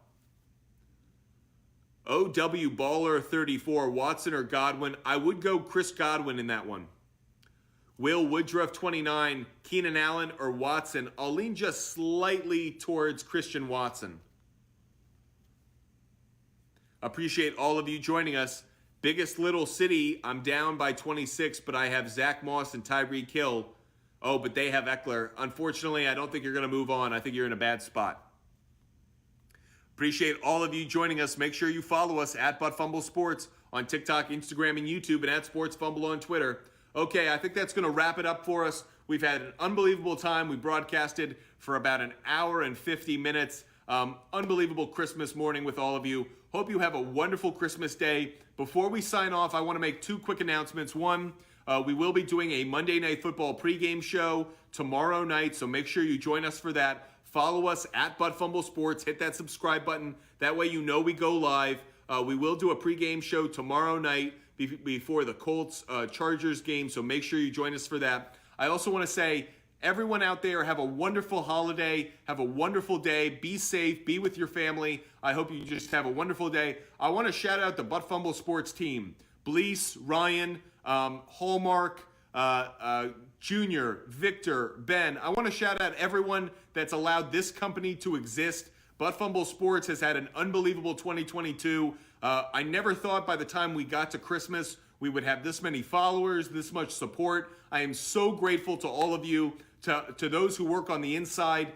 OW Baller 34, Watson or Godwin? I would go Chris Godwin in that one. Will Woodruff 29, Keenan Allen or Watson? I'll lean just slightly towards Christian Watson. Appreciate all of you joining us. Biggest Little City, I'm down by 26, but I have Zach Moss and Tyreek Hill. Oh, but they have Eckler. Unfortunately, I don't think you're going to move on. I think you're in a bad spot. Appreciate all of you joining us. Make sure you follow us at Fumble Sports on TikTok, Instagram, and YouTube, and at Sports Fumble on Twitter. Okay, I think that's going to wrap it up for us. We've had an unbelievable time. We broadcasted for about an hour and 50 minutes. Unbelievable Christmas morning with all of you. Hope you have a wonderful Christmas day. Before we sign off, I want to make two quick announcements. One, we will be doing a Monday Night Football pregame show tomorrow night, so make sure you join us for that. Follow us at Fumble Sports. Hit that subscribe button. That way you know we go live. We will do a pregame show tomorrow night before the Colts Chargers game, so make sure you join us for that. I also want to say, everyone out there, have a wonderful holiday. Have a wonderful day. Be safe. Be with your family. I hope you just have a wonderful day. I want to shout out the Fumble Sports team. Blease, Ryan, Hallmark, Junior, Victor, Ben. I want to shout out everyone that's allowed this company to exist. Fumble Sports has had an unbelievable 2022. I never thought by the time we got to Christmas we would have this many followers, this much support. I am so grateful to all of you, to those who work on the inside.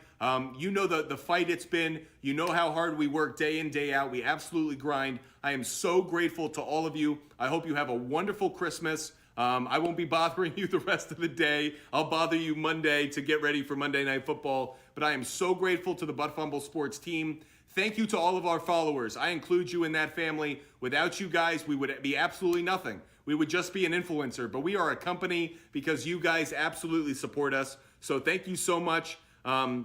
You know the fight it's been. You know how hard we work day in, day out. We absolutely grind. I am so grateful to all of you. I hope you have a wonderful Christmas. I won't be bothering you the rest of the day. I'll bother you Monday to get ready for Monday Night Football. But I am so grateful to the Fumble Sports team. Thank you to all of our followers. I include you in that family. Without you guys, we would be absolutely nothing. We would just be an influencer. But we are a company because you guys absolutely support us. So thank you so much. I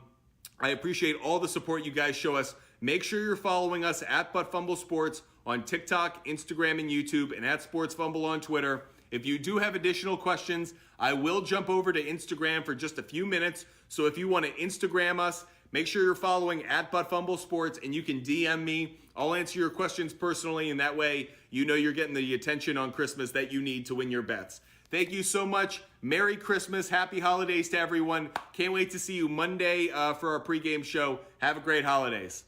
appreciate all the support you guys show us. Make sure you're following us at Fumble Sports on TikTok, Instagram, and YouTube, and at Sports Fumble on Twitter. If you do have additional questions, I will jump over to Instagram for just a few minutes. So if you want to Instagram us, make sure you're following at @ButtFumbleSports, and you can DM me. I'll answer your questions personally, and that way you know you're getting the attention on Christmas that you need to win your bets. Thank you so much. Merry Christmas. Happy holidays to everyone. Can't wait to see you Monday for our pregame show. Have a great holidays.